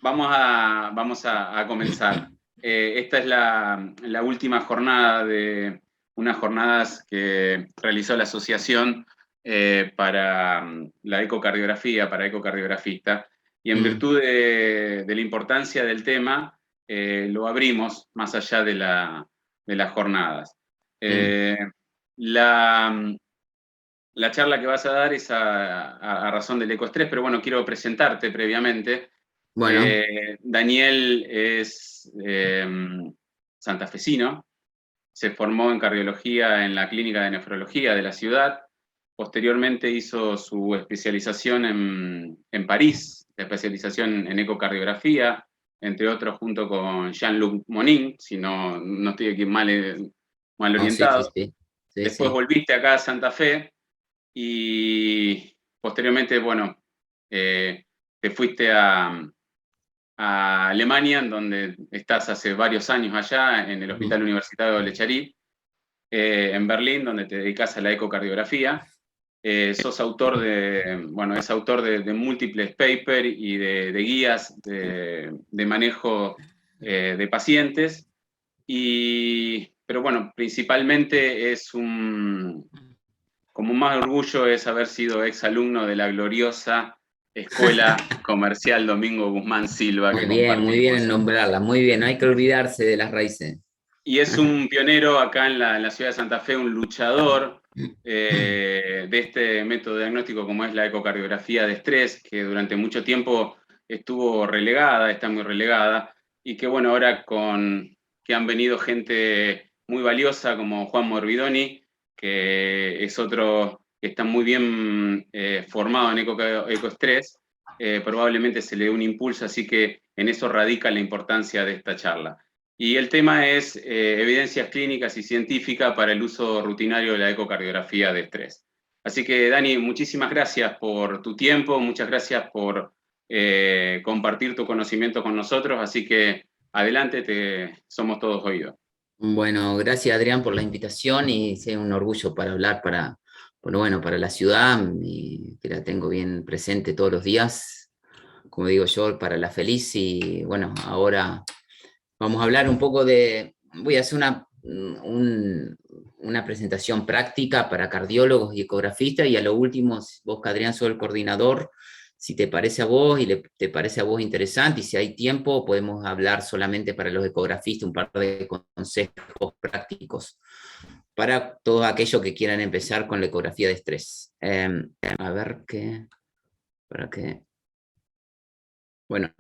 Vamos a comenzar. Esta es la última jornada de unas jornadas que realizó la Asociación para la ecocardiografía, para ecocardiografista, y en virtud de la importancia del tema, lo abrimos más allá de las jornadas. La charla que vas a dar es a razón del ecoestrés, pero bueno, quiero presentarte previamente. Bueno, Daniel es santafesino, se formó en cardiología en la clínica de nefrología de la ciudad, posteriormente hizo su especialización en París, la especialización en ecocardiografía, entre otros junto con Jean-Luc Monin, si no estoy aquí mal no, sí, sí, orientado. sí, sí, Después sí. volviste acá a Santa Fe y posteriormente, bueno, te fuiste a Alemania, en donde estás hace varios años allá, en el Hospital Universitario de Lecharí, en Berlín, donde te dedicas a la ecocardiografía. Sos autor es autor de múltiples papers y de guías de manejo de pacientes. Pero bueno, principalmente como más orgullo es haber sido exalumno de la gloriosa Escuela Comercial Domingo Guzmán Silva que Muy bien en compartimos. nombrarla, muy bien, no hay que olvidarse de las raíces. Y es un pionero acá en la ciudad de Santa Fe, un luchador de este método diagnóstico como es la ecocardiografía de estrés, que durante mucho tiempo estuvo relegada, está muy relegada, y que bueno, ahora que han venido gente muy valiosa como Juan Morbidoni, que es otro que está muy bien formado en ecoestrés, probablemente se le dé un impulso, así que en eso radica la importancia de esta charla. Y el tema es evidencias clínicas y científicas para el uso rutinario de la ecocardiografía de estrés. Así que, Dani, muchísimas gracias por tu tiempo, muchas gracias por compartir tu conocimiento con nosotros, así que adelante, somos todos oídos. Bueno, gracias Adrián por la invitación y es un orgullo para hablar para la ciudad, y que la tengo bien presente todos los días, como digo yo, para la feliz. Y bueno, ahora vamos a hablar un poco voy a hacer una presentación práctica para cardiólogos y ecografistas, y a lo último, vos, Adrián, sos el coordinador, si te parece a vos y te parece a vos interesante, y si hay tiempo, podemos hablar solamente para los ecografistas un par de consejos prácticos para todos aquellos que quieran empezar con la ecografía de estrés. A ver qué, para qué. Bueno,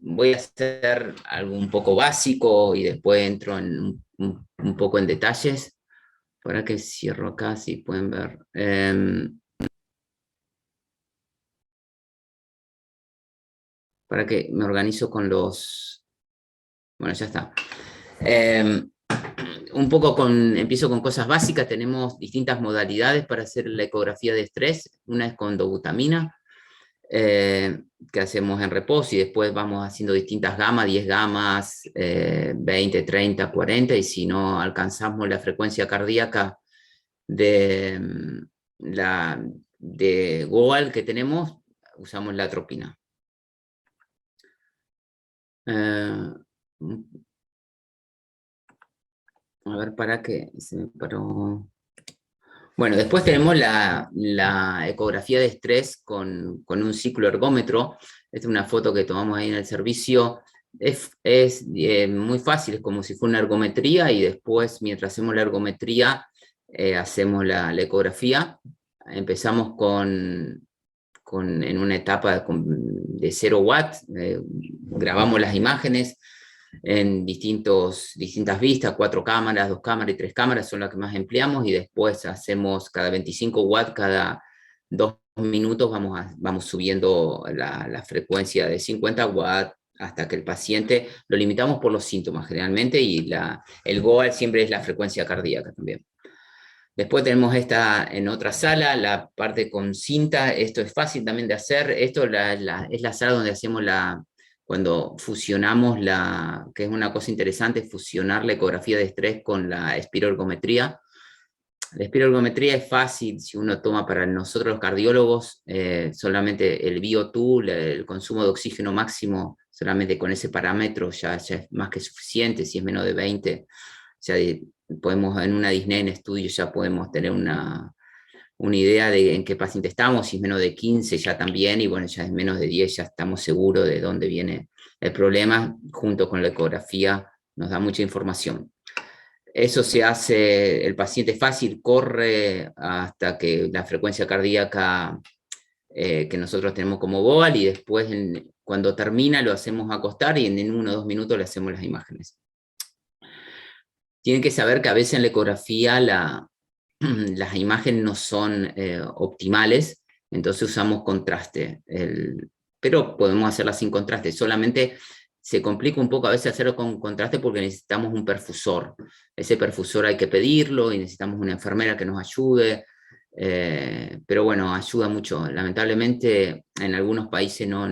voy a hacer algo un poco básico y después entro en un poco en detalles. Para que cierro acá, si pueden ver. Para que me organizo con los... Bueno, ya está. Empiezo con cosas básicas. Tenemos distintas modalidades para hacer la ecografía de estrés. Una es con dobutamina, que hacemos en reposo, y después vamos haciendo distintas gamas, 10 gamas, 20, 30, 40, y si no alcanzamos la frecuencia cardíaca de, de Goal que tenemos, usamos la atropina. A ver, para qué se me paró. Bueno, después tenemos la ecografía de estrés con un ciclo ergómetro. Esta es una foto que tomamos ahí en el servicio. Es muy fácil, es como si fuera una ergometría, y después, mientras hacemos la ergometría, hacemos la ecografía. Empezamos en una etapa de 0 watts, grabamos las imágenes en distintas vistas, 4 cámaras, 2 cámaras y 3 cámaras son las que más empleamos, y después hacemos cada 25 watts, cada 2 minutos vamos subiendo la frecuencia de 50 watts hasta que el paciente, lo limitamos por los síntomas generalmente, y el goal siempre es la frecuencia cardíaca también. Después tenemos en otra sala, la parte con cinta. Esto es fácil también de hacer. Esto es la sala donde hacemos cuando fusionamos que es una cosa interesante, fusionar la ecografía de estrés con la espiroergometría. La espiralgometría es fácil si uno toma para nosotros los cardiólogos solamente el VO2, el consumo de oxígeno máximo, solamente con ese parámetro ya es más que suficiente. Si es menos de 20, ya podemos en una Disney en estudio ya podemos tener una idea de en qué paciente estamos. Si es menos de 15 ya también, y bueno, ya es menos de 10 ya estamos seguros de dónde viene el problema. Junto con la ecografía nos da mucha información. Eso se hace, el paciente fácil corre hasta que la frecuencia cardíaca que nosotros tenemos como VOAL, y después cuando termina lo hacemos acostar y en 1 o 2 minutos le hacemos las imágenes. Tienen que saber que a veces en la ecografía las imágenes no son optimales, entonces usamos contraste, pero podemos hacerlas sin contraste. Solamente se complica un poco a veces hacerlo con contraste porque necesitamos un perfusor. Ese perfusor hay que pedirlo y necesitamos una enfermera que nos ayude, pero bueno, ayuda mucho. Lamentablemente en algunos países no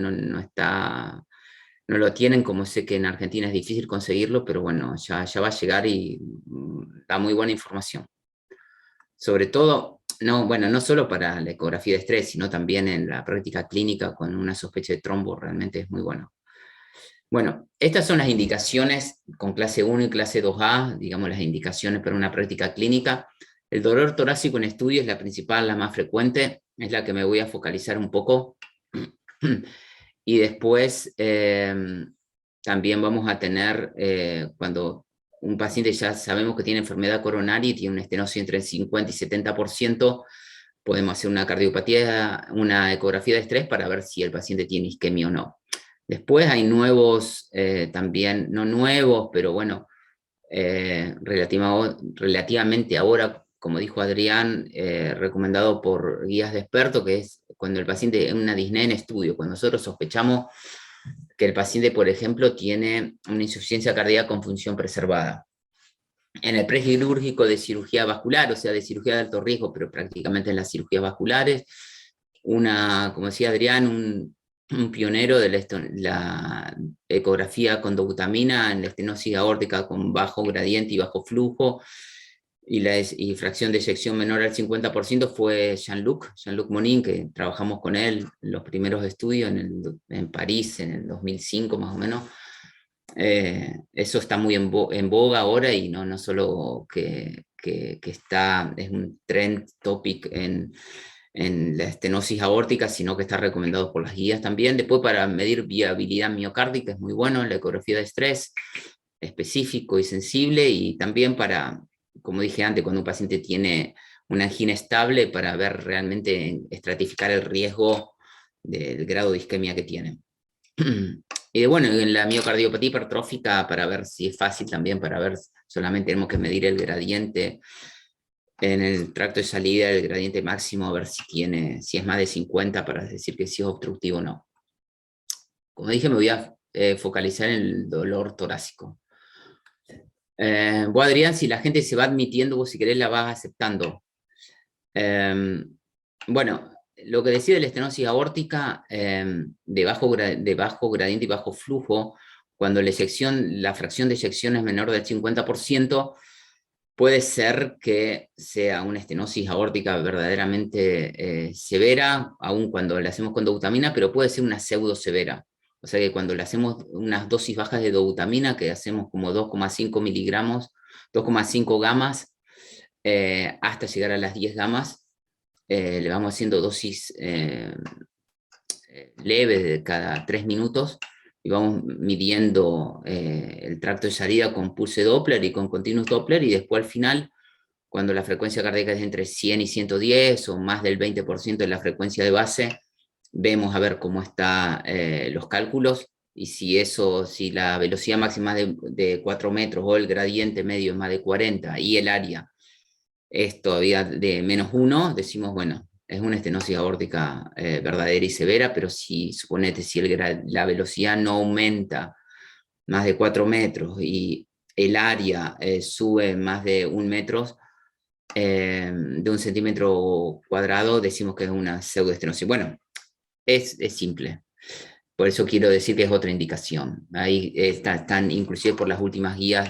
lo tienen, como sé que en Argentina es difícil conseguirlo, pero bueno, ya va a llegar y da muy buena información. Sobre todo, no solo para la ecografía de estrés, sino también en la práctica clínica con una sospecha de trombo, realmente es muy bueno. Bueno, estas son las indicaciones con clase 1 y clase 2A, digamos las indicaciones para una práctica clínica. El dolor torácico en estudio es la principal, la más frecuente, es la que me voy a focalizar un poco. Y después también vamos a tener, cuando un paciente ya sabemos que tiene enfermedad coronaria y tiene una estenosis entre el 50 y 70%, podemos hacer una cardiopatía, una ecografía de estrés para ver si el paciente tiene isquemia o no. Después hay nuevos, también, no nuevos, pero bueno, relativamente ahora, como dijo Adrián, recomendado por guías de expertos, que es cuando el paciente en una disnea en estudio, cuando nosotros sospechamos que el paciente, por ejemplo, tiene una insuficiencia cardíaca con función preservada. En el prequirúrgico de cirugía vascular, o sea, de cirugía de alto riesgo, pero prácticamente en las cirugías vasculares, como decía Adrián, un pionero de la ecografía con dobutamina en la estenosis aórtica con bajo gradiente y bajo flujo, y fracción de eyección menor al 50% fue Jean-Luc Monin, que trabajamos con él en los primeros estudios en París en el 2005 más o menos. Eso está muy en boga ahora, y no solo que es un trend topic en la estenosis aórtica, sino que está recomendado por las guías también. Después, para medir viabilidad miocárdica es muy bueno, la ecografía de estrés, específico y sensible, y también para, como dije antes, cuando un paciente tiene una angina estable, para ver realmente, estratificar el riesgo del grado de isquemia que tiene. Y bueno, en la miocardiopatía hipertrófica, para ver si es fácil también, para ver, solamente tenemos que medir el gradiente en el tracto de salida, el gradiente máximo, a ver si es más de 50, para decir que si es obstructivo o no. Como dije, me voy a focalizar en el dolor torácico. Vos, Adrián, si la gente se va admitiendo, vos si querés la vas aceptando. Bueno, lo que decía de la estenosis aórtica de bajo gradiente y bajo flujo, cuando la fracción de eyección es menor del 50%, puede ser que sea una estenosis aórtica verdaderamente severa, aun cuando la hacemos con dobutamina, pero puede ser una pseudo severa. O sea que cuando le hacemos unas dosis bajas de dobutamina, que hacemos como 2,5 miligramos, 2,5 gamas, hasta llegar a las 10 gamas, le vamos haciendo dosis leves de cada 3 minutos, y vamos midiendo el tracto de salida con pulse Doppler y con continuous Doppler, y después al final, cuando la frecuencia cardíaca es entre 100 y 110, o más del 20% de la frecuencia de base, vemos a ver cómo están los cálculos, y si la velocidad máxima de 4 metros, o el gradiente medio es más de 40, y el área es todavía de -1, decimos, bueno, es una estenosis aórtica verdadera y severa, pero suponete, si la velocidad no aumenta más de 4 metros y el área sube más de 1 metro, de 1 centímetro cuadrado, decimos que es una pseudoestenosis. Bueno, es simple. Por eso quiero decir que es otra indicación. Ahí están inclusive por las últimas guías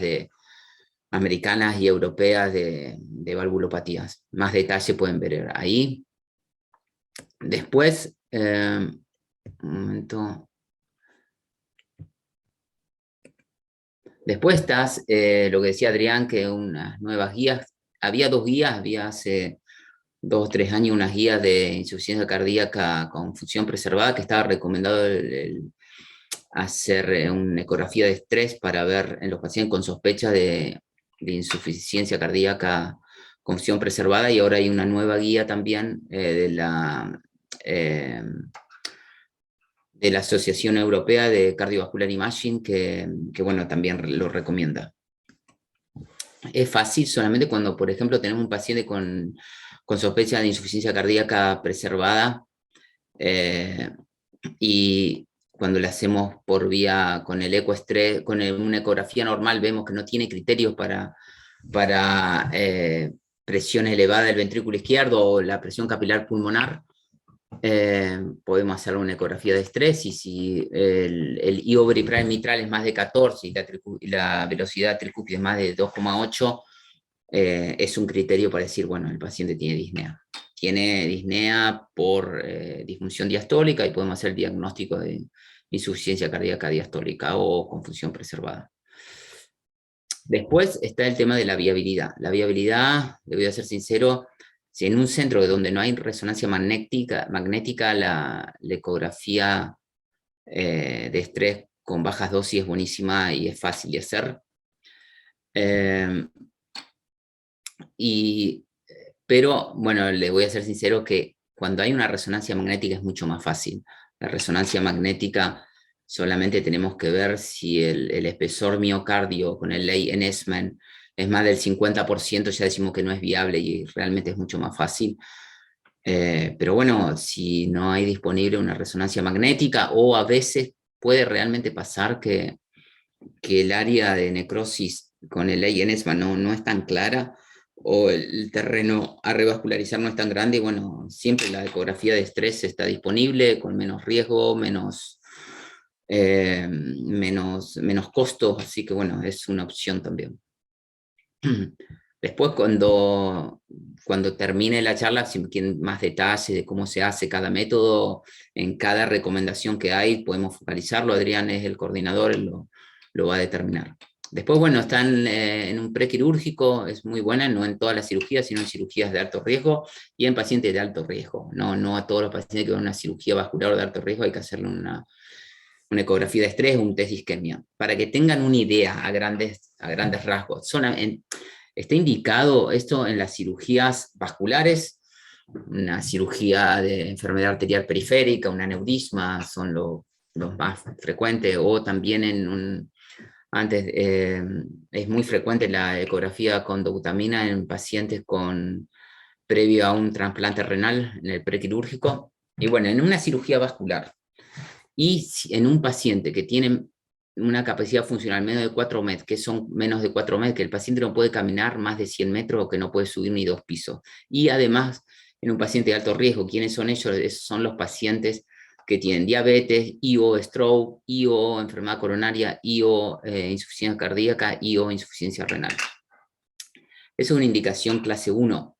americanas y europeas de valvulopatías. Más detalle pueden ver ahí. Después, un momento. Después estás, lo que decía Adrián, que unas nuevas guías. Había 2 guías, había hace 2 o 3 años unas guías de insuficiencia cardíaca con función preservada, que estaba recomendado hacer una ecografía de estrés para ver en los pacientes con sospecha de insuficiencia cardíaca con función preservada, y ahora hay una nueva guía también eh, de la Asociación Europea de Cardiovascular Imaging, que bueno, también lo recomienda. Es fácil solamente cuando, por ejemplo, tenemos un paciente con sospecha de insuficiencia cardíaca preservada, y cuando le hacemos por vía con el ecoestrés, con una ecografía normal, vemos que no tiene criterios para presión elevada del ventrículo izquierdo o la presión capilar pulmonar, podemos hacer una ecografía de estrés, y si el IOBRI prime mitral es más de 14 y la velocidad tricúpide es más de 2,8, es un criterio para decir, bueno, el paciente tiene disnea. Tiene disnea por disfunción diastólica, y podemos hacer el diagnóstico de insuficiencia cardíaca diastólica o con función preservada. Después está el tema de la viabilidad. La viabilidad, le voy a ser sincero, si en un centro donde no hay resonancia magnética, la ecografía de estrés con bajas dosis es buenísima y es fácil de hacer. Pero, bueno, le voy a ser sincero que cuando hay una resonancia magnética es mucho más fácil. La resonancia magnética solamente tenemos que ver si el espesor miocardio con el ley Enesman es más del 50%, ya decimos que no es viable y realmente es mucho más fácil. Pero bueno, si no hay disponible una resonancia magnética, o a veces puede realmente pasar que el área de necrosis con el ley Enesman no es tan clara, o el terreno a revascularizar no es tan grande, y bueno, siempre la ecografía de estrés está disponible con menos riesgo, menos costos, así que bueno, es una opción también. Después, cuando termine la charla, si quieren más detalles de cómo se hace cada método, en cada recomendación que hay, podemos focalizarlo. Adrián es el coordinador, él lo va a determinar. Después, bueno, están en un prequirúrgico, es muy buena, no en todas las cirugías, sino en cirugías de alto riesgo y en pacientes de alto riesgo. No a todos los pacientes que van a una cirugía vascular de alto riesgo hay que hacerle una ecografía de estrés o un test de isquemia. Para que tengan una idea a grandes rasgos, está indicado esto en las cirugías vasculares, una cirugía de enfermedad arterial periférica, un aneurisma, son los más frecuentes, o también es muy frecuente la ecografía con dobutamina en pacientes previo a un trasplante renal en el prequirúrgico. Y bueno, en una cirugía vascular, y en un paciente que tiene una capacidad funcional menos de 4 metros, que son menos de 4 metros, que el paciente no puede caminar más de 100 metros o que no puede subir ni 2 pisos. Y además, en un paciente de alto riesgo, ¿quiénes son ellos? Esos son los pacientes que tienen diabetes, o stroke, o enfermedad coronaria, o insuficiencia cardíaca, o insuficiencia renal. Es una indicación clase 1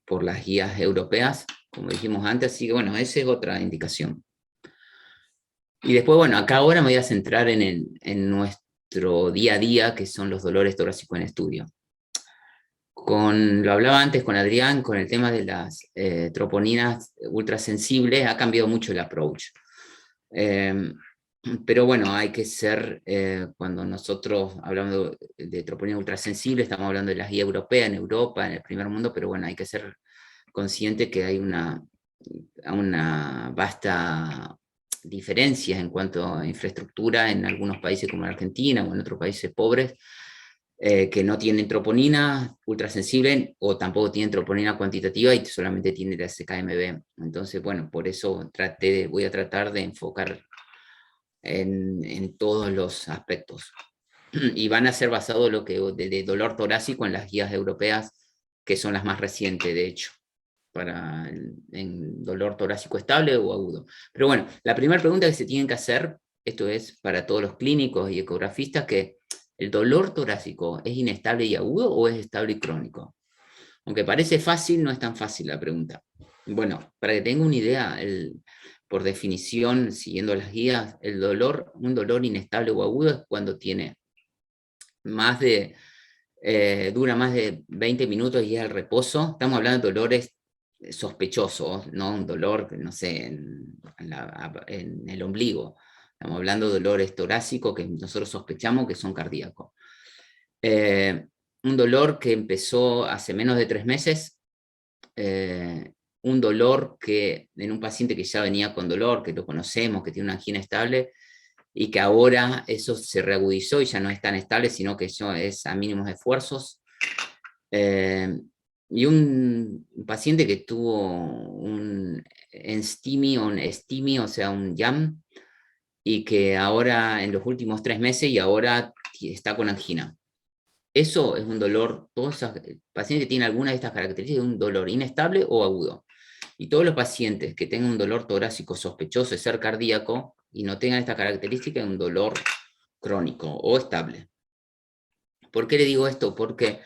por las guías europeas, como dijimos antes, así que bueno, esa es otra indicación. Y después, bueno, acá ahora me voy a centrar en nuestro día a día, que son los dolores torácicos en estudio. Lo hablaba antes con Adrián, con el tema de las troponinas ultrasensibles, ha cambiado mucho el approach. Pero bueno, hay que ser, cuando nosotros hablamos de troponinas ultrasensibles, estamos hablando de las guías europeas en Europa, en el primer mundo, pero bueno, hay que ser consciente que hay una vasta diferencias en cuanto a infraestructura en algunos países como Argentina o en otros países pobres, que no tienen troponina ultrasensible o tampoco tienen troponina cuantitativa y solamente tienen la SKMB. Entonces, bueno, por eso voy a tratar de enfocar en todos los aspectos. Y van a ser basados de dolor torácico en las guías europeas, que son las más recientes, de hecho, en dolor torácico estable o agudo. Pero bueno, la primera pregunta que se tienen que hacer, esto es para todos los clínicos y ecografistas, que ¿El dolor torácico es inestable y agudo o es estable y crónico? Aunque parece fácil, no es tan fácil la pregunta. Bueno, para que tenga una idea, por definición, siguiendo las guías, un dolor inestable o agudo es cuando tiene dura más de 20 minutos y es al reposo. Estamos hablando de dolores sospechosos, no un dolor, no sé, en el ombligo. Estamos hablando de dolores torácicos que nosotros sospechamos que son cardíacos. Un dolor que empezó hace menos de 3 meses, un dolor que en un paciente que ya venía con dolor, que lo conocemos, que tiene una angina estable, y que ahora eso se reagudizó y ya no es tan estable, sino que eso es a mínimos esfuerzos. Y un paciente que tuvo un STEMI, o sea, un JAM, y que ahora en los últimos 3 meses y ahora está con angina. Eso es un dolor, todos esos pacientes que tienen alguna de estas características, es un dolor inestable o agudo. Y todos los pacientes que tengan un dolor torácico sospechoso de ser cardíaco y no tengan esta característica, es un dolor crónico o estable. ¿Por qué le digo esto? Porque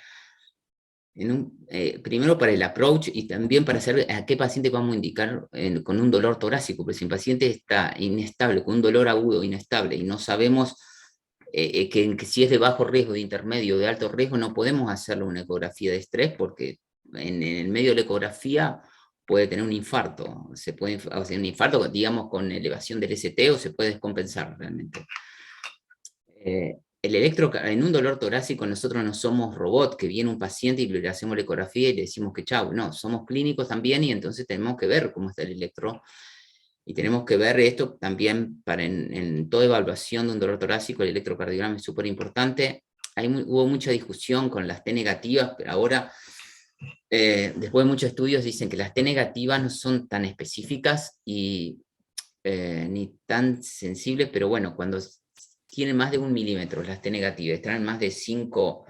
primero para el approach y también para saber a qué paciente vamos a indicar con un dolor torácico, porque si un paciente está inestable, con un dolor agudo inestable y no sabemos que si es de bajo riesgo, de intermedio, de alto riesgo, no podemos hacerle una ecografía de estrés porque en el medio de la ecografía puede tener un infarto, se puede hacer un infarto, digamos, con elevación del ST o se puede descompensar realmente. En un dolor torácico nosotros no somos robot, que viene un paciente y le hacemos la ecografía y le decimos que chau, no, somos clínicos también y entonces tenemos que ver cómo está el electro y tenemos que ver esto también en toda evaluación de un dolor torácico, el electrocardiograma es súper importante. Hubo mucha discusión con las T negativas, pero ahora, después de muchos estudios, dicen que las T negativas no son tan específicas ni tan sensibles, pero bueno, cuando tienen más de 1 milímetro las T negativas, traen más de 5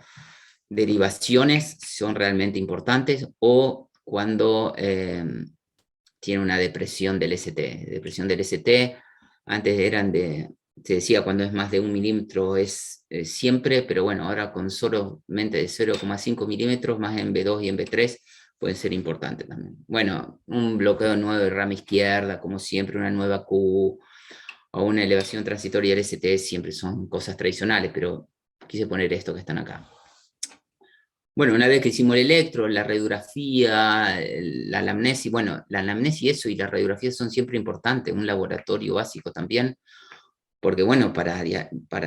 derivaciones, son realmente importantes, o cuando tiene una depresión del ST. Depresión del ST, antes se decía cuando es más de 1 milímetro es siempre, pero bueno, ahora con solamente de 0,5 milímetros, más en B2 y en B3, puede ser importante también. Bueno, un bloqueo nuevo de rama izquierda, como siempre, una nueva Q, o una elevación transitoria del ST, siempre son cosas tradicionales, pero quise poner esto que están acá. Bueno, una vez que hicimos el electro, la radiografía, la anamnesis, bueno, la anamnesis eso y la radiografía son siempre importantes, un laboratorio básico también, porque bueno, para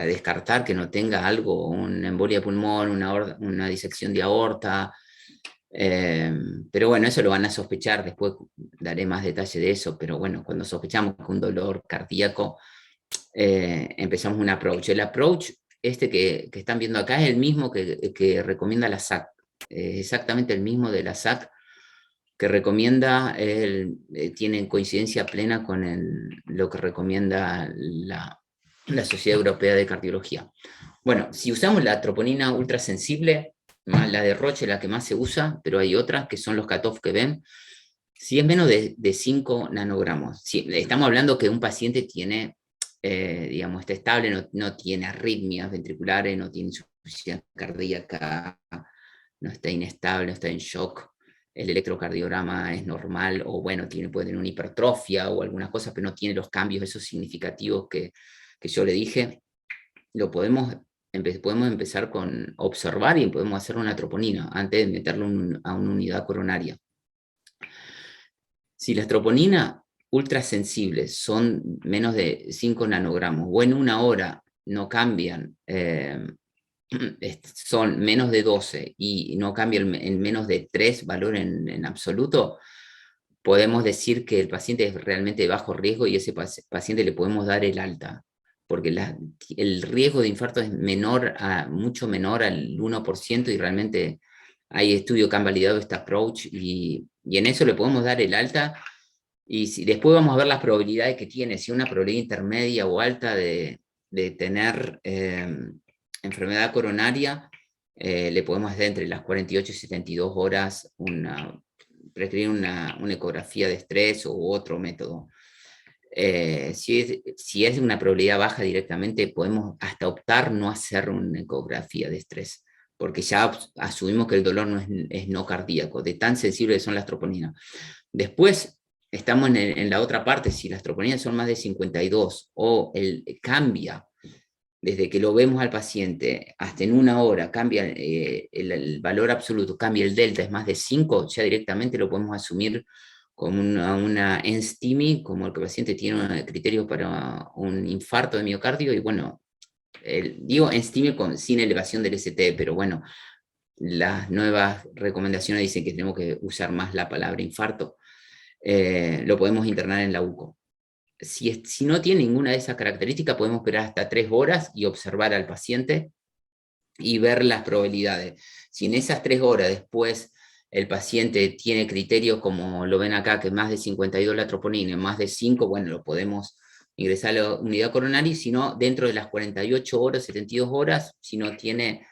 descartar que no tenga algo, una embolia de pulmón, una disección de aorta, pero bueno, eso lo van a sospechar, después daré más detalle de eso, pero bueno, cuando sospechamos que un dolor cardíaco, empezamos un approach. El approach que están viendo acá es el mismo que recomienda la SAC, exactamente el mismo de la SAC que recomienda, tiene coincidencia plena con lo que recomienda la Sociedad Europea de Cardiología. Bueno, si usamos la troponina ultrasensible, la de Roche, la que más se usa, pero hay otras que son los cutoff que ven, si es menos de 5 nanogramos, si estamos hablando que un paciente tiene, digamos, está estable, no tiene arritmias ventriculares, no tiene insuficiencia cardíaca, no está inestable, no está en shock, el electrocardiograma es normal, o bueno, puede tener una hipertrofia o algunas cosas, pero no tiene los cambios esos significativos que yo le dije, podemos empezar con observar y podemos hacer una troponina antes de meterlo a una unidad coronaria. Si las troponinas ultrasensibles son menos de 5 nanogramos o en 1 hora no cambian, son menos de 12 y no cambian en menos de 3 valor en absoluto, podemos decir que el paciente es realmente de bajo riesgo y ese paciente le podemos dar el alta, porque el riesgo de infarto es mucho menor al 1% y realmente hay estudios que han validado este approach y en eso le podemos dar el alta y después vamos a ver las probabilidades que tiene, si una probabilidad intermedia o alta de tener enfermedad coronaria, le podemos hacer entre las 48 y 72 horas prescribir una ecografía de estrés u otro método. Si es una probabilidad baja directamente, podemos hasta optar no hacer una ecografía de estrés, porque ya asumimos que el dolor no es no cardíaco, de tan sensibles que son las troponinas. Después, estamos en la otra parte, si las troponinas son más de 52 o cambia, desde que lo vemos al paciente hasta en una hora, cambia el valor absoluto, cambia el delta, es más de 5, ya directamente lo podemos asumir como una NSTIMI, como el que el paciente tiene un criterio para un infarto de miocardio, y bueno, digo NSTIMI sin elevación del ST, pero bueno, las nuevas recomendaciones dicen que tenemos que usar más la palabra infarto. Lo podemos internar en la UCO. Si no tiene ninguna de esas características, podemos esperar hasta 3 horas y observar al paciente y ver las probabilidades. Si en esas 3 horas después el paciente tiene criterios como lo ven acá, que más de 52 la troponina, más de 5, bueno, lo podemos ingresar a la unidad coronaria, si no, dentro de las 48 horas, 72 horas, si no tiene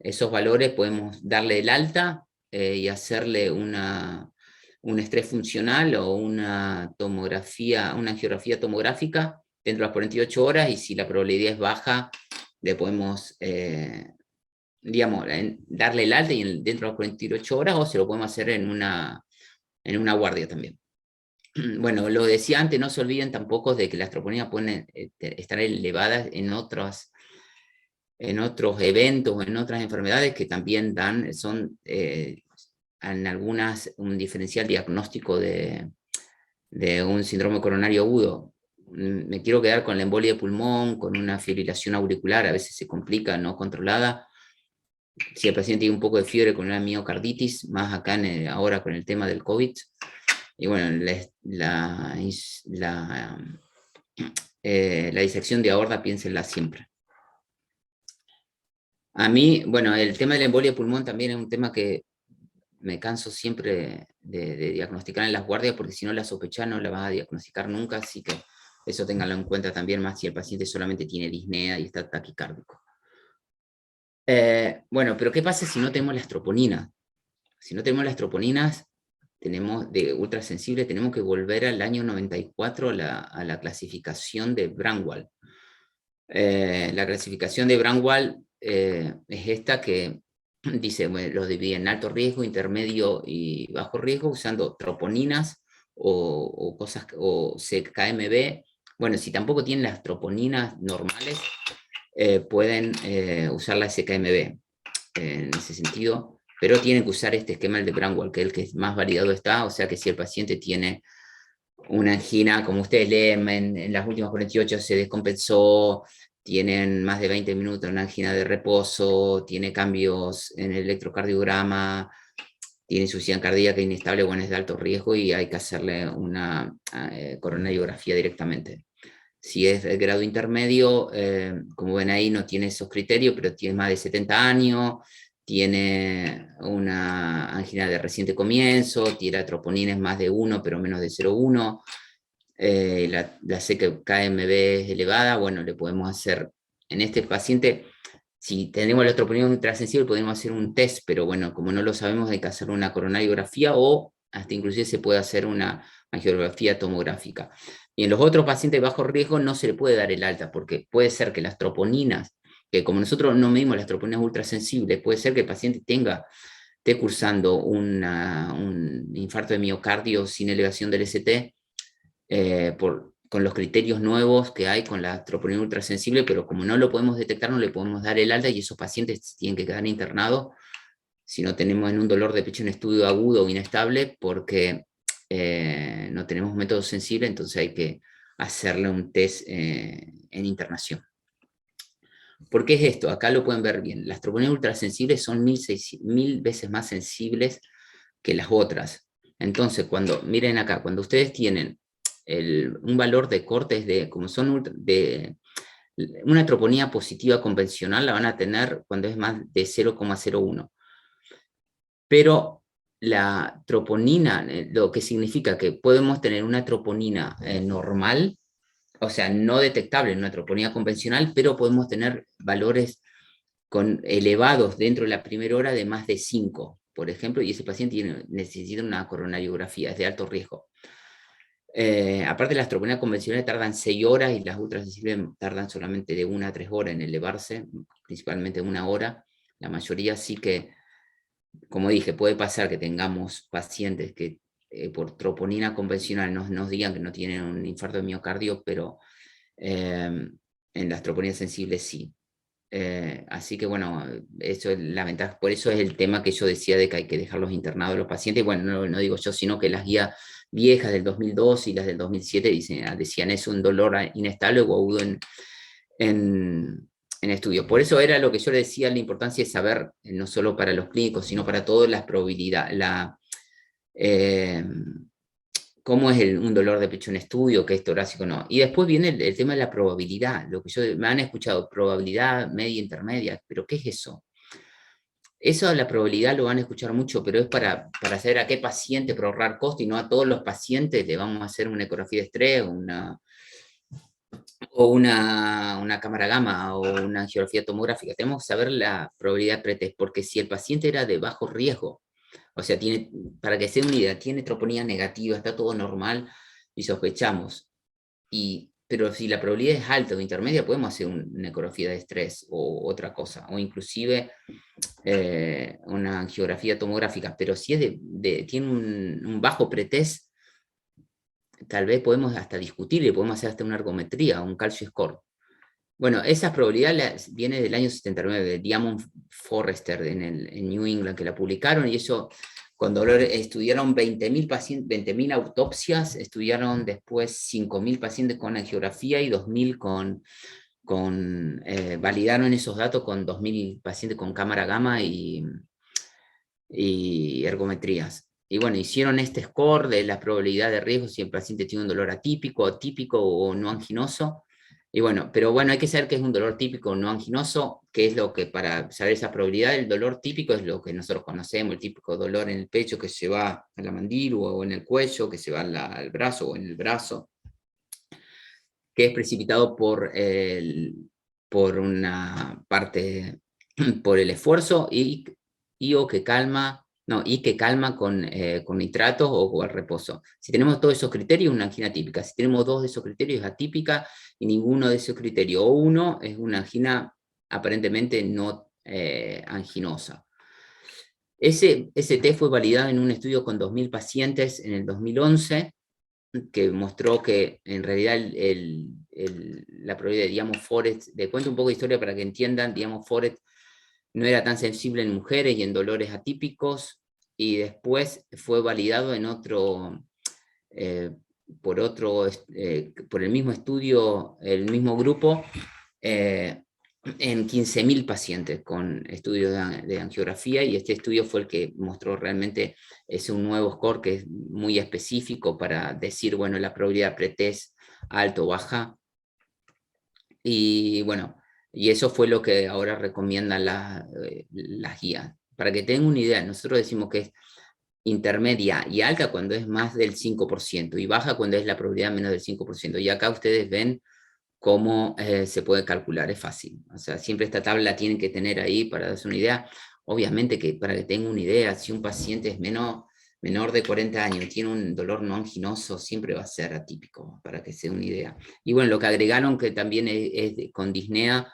esos valores, podemos darle el alta y hacerle un estrés funcional o una tomografía, una angiografía tomográfica dentro de las 48 horas, y si la probabilidad es baja, le podemos, digamos, darle el alta y dentro de las 48 horas, o se lo podemos hacer en una guardia también. Bueno, lo decía antes, no se olviden tampoco de que las troponinas pueden estar elevadas en otros eventos, en otras enfermedades que también son en algunas un diferencial diagnóstico de un síndrome coronario agudo. Me quiero quedar con la embolia de pulmón, con una fibrilación auricular, a veces se complica, no controlada. Si el paciente tiene un poco de fiebre con una miocarditis, más acá ahora con el tema del COVID. Y bueno, la disección de aorta, piénsenla siempre. A mí, bueno, el tema de la embolia de pulmón también es un tema que me canso siempre de diagnosticar en las guardias, porque si no la sospechas no la vas a diagnosticar nunca, así que eso ténganlo en cuenta también, más si el paciente solamente tiene disnea y está taquicárdico. Bueno, pero ¿qué pasa si no tenemos las troponinas? Si no tenemos las troponinas, tenemos de ultrasensible, tenemos que volver al año 94 a la clasificación de Braunwald. La clasificación de Braunwald es esta que dice, bueno, los divide en alto riesgo, intermedio y bajo riesgo, usando troponinas o cosas, o CKMB. Bueno, si tampoco tienen las troponinas normales, pueden usar la SKMB en ese sentido, pero tienen que usar este esquema, el de Braunwald, que es el que más validado está, o sea que si el paciente tiene una angina, como ustedes leen, en las últimas 48 se descompensó, tienen más de 20 minutos una angina de reposo, tiene cambios en el electrocardiograma, tiene insuficiencia cardíaca inestable, bueno, es de alto riesgo y hay que hacerle una coronariografía directamente. Si es de grado intermedio, como ven ahí, no tiene esos criterios, pero tiene más de 70 años, tiene una angina de reciente comienzo, tiene troponines más de 1, pero menos de 0,1, la CKMB es elevada, bueno, le podemos hacer, en este paciente, si tenemos la troponina ultrasensible, podemos hacer un test, pero bueno, como no lo sabemos, hay que hacer una coronariografía o hasta inclusive se puede hacer una angiografía tomográfica. Y en los otros pacientes de bajo riesgo no se le puede dar el alta, porque puede ser que las troponinas, que como nosotros no medimos las troponinas ultrasensibles, puede ser que el paciente esté cursando un infarto de miocardio sin elevación del ST, con los criterios nuevos que hay con la troponina ultrasensible, pero como no lo podemos detectar, no le podemos dar el alta y esos pacientes tienen que quedar internados si no tenemos en un dolor de pecho un estudio agudo o inestable, porque no tenemos método sensible, entonces hay que hacerle un test en internación. ¿Por qué es esto? Acá lo pueden ver bien. Las troponinas ultrasensibles son 1000 veces más sensibles que las otras. Entonces, miren acá, cuando ustedes tienen un valor de cortes como son de una troponina positiva convencional, la van a tener cuando es más de 0,01. Pero la troponina, lo que significa que podemos tener una troponina normal, o sea, no detectable en una troponina convencional, pero podemos tener valores elevados dentro de la primera hora de más de 5, por ejemplo, y ese paciente necesita una coronariografía, es de alto riesgo. Aparte, las troponinas convencionales tardan 6 horas y las ultrasensibles tardan solamente de 1 a 3 horas en elevarse, principalmente 1 hora. La mayoría sí que, como dije, puede pasar que tengamos pacientes que por troponina convencional nos digan que no tienen un infarto de miocardio, pero en las troponinas sensibles sí. Así que bueno, eso es la ventaja, por eso es el tema que yo decía de que hay que dejarlos internados a los pacientes. Bueno, no digo yo, sino que las guías viejas del 2002 y las del 2007 decían eso, un dolor inestable o agudo en estudio. Por eso era lo que yo le decía, la importancia de saber, no solo para los clínicos, sino para todas las probabilidades, eh, cómo es un dolor de pecho en estudio, qué es torácico o no. Y después viene el tema de la probabilidad, lo que me han escuchado, probabilidad media, intermedia, pero ¿qué es eso? Eso de la probabilidad lo van a escuchar mucho, pero es para saber a qué paciente, para ahorrar costo, y no a todos los pacientes le vamos a hacer una ecografía de estrés, una cámara gamma o una angiografía tomográfica. Tenemos que saber la probabilidad pretest, porque si el paciente era de bajo riesgo, o sea, para que se den una idea, tiene troponía negativa, está todo normal y sospechamos. Pero si la probabilidad es alta o intermedia, podemos hacer una ecografía de estrés o otra cosa, o inclusive una angiografía tomográfica. Pero si tiene un bajo pretest, tal vez podemos hasta discutir y podemos hacer hasta una ergometría, un calcio score. Bueno, esa probabilidad viene del año 79, de Diamond Forrester en New England, que la publicaron, y eso, cuando estudiaron 20.000 pacientes, 20.000 autopsias, estudiaron después 5.000 pacientes con angiografía y 2.000 validaron esos datos con 2.000 pacientes con cámara gamma y ergometrías. Y bueno, hicieron este score de la probabilidad de riesgo si el paciente tiene un dolor atípico, atípico o no anginoso. Y bueno, pero bueno, hay que saber qué es un dolor típico o no anginoso, qué es lo que, para saber esa probabilidad, el dolor típico es lo que nosotros conocemos, el típico dolor en el pecho que se va a la mandíbula o en el cuello, que se va al brazo o en el brazo, que es precipitado por una parte, por el esfuerzo o que calma, no, y que calma con nitratos o con el reposo. Si tenemos todos esos criterios, una angina típica. Si tenemos 2 de esos criterios, es atípica, y ninguno de esos criterios, o uno, es una angina aparentemente no anginosa. Ese test fue validado en un estudio con 2.000 pacientes en el 2011, que mostró que en realidad la probabilidad de Diamond Forest, le cuento un poco de historia para que entiendan, Diamond Forest no era tan sensible en mujeres y en dolores atípicos, y después fue validado en por el mismo estudio, el mismo grupo, en 15.000 pacientes con estudios de angiografía, y este estudio fue el que mostró realmente un nuevo score que es muy específico para decir, bueno, la probabilidad pretest alto o baja. Y bueno, y eso fue lo que ahora recomiendan las guías. Para que tengan una idea, nosotros decimos que es intermedia y alta cuando es más del 5%, y baja cuando es la probabilidad menos del 5%. Y acá ustedes ven cómo se puede calcular, es fácil. O sea, siempre esta tabla la tienen que tener ahí para darse una idea. Obviamente que para que tengan una idea, si un paciente es menor de 40 años y tiene un dolor no anginoso, siempre va a ser atípico, para que se den una idea. Y bueno, lo que agregaron que también con disnea,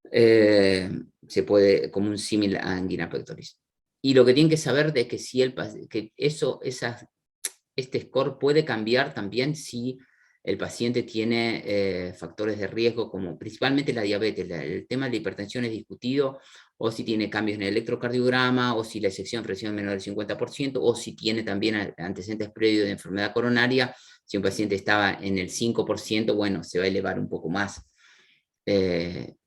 se puede, como un símil a angina pectoris. Y lo que tienen que saber de que si este score puede cambiar también si el paciente tiene factores de riesgo, como principalmente la diabetes. El tema de la hipertensión es discutido, o si tiene cambios en el electrocardiograma, o si la excepción de presión es menor del 50%, o si tiene también antecedentes previos de enfermedad coronaria. Si un paciente estaba en el 5%, bueno, se va a elevar un poco más.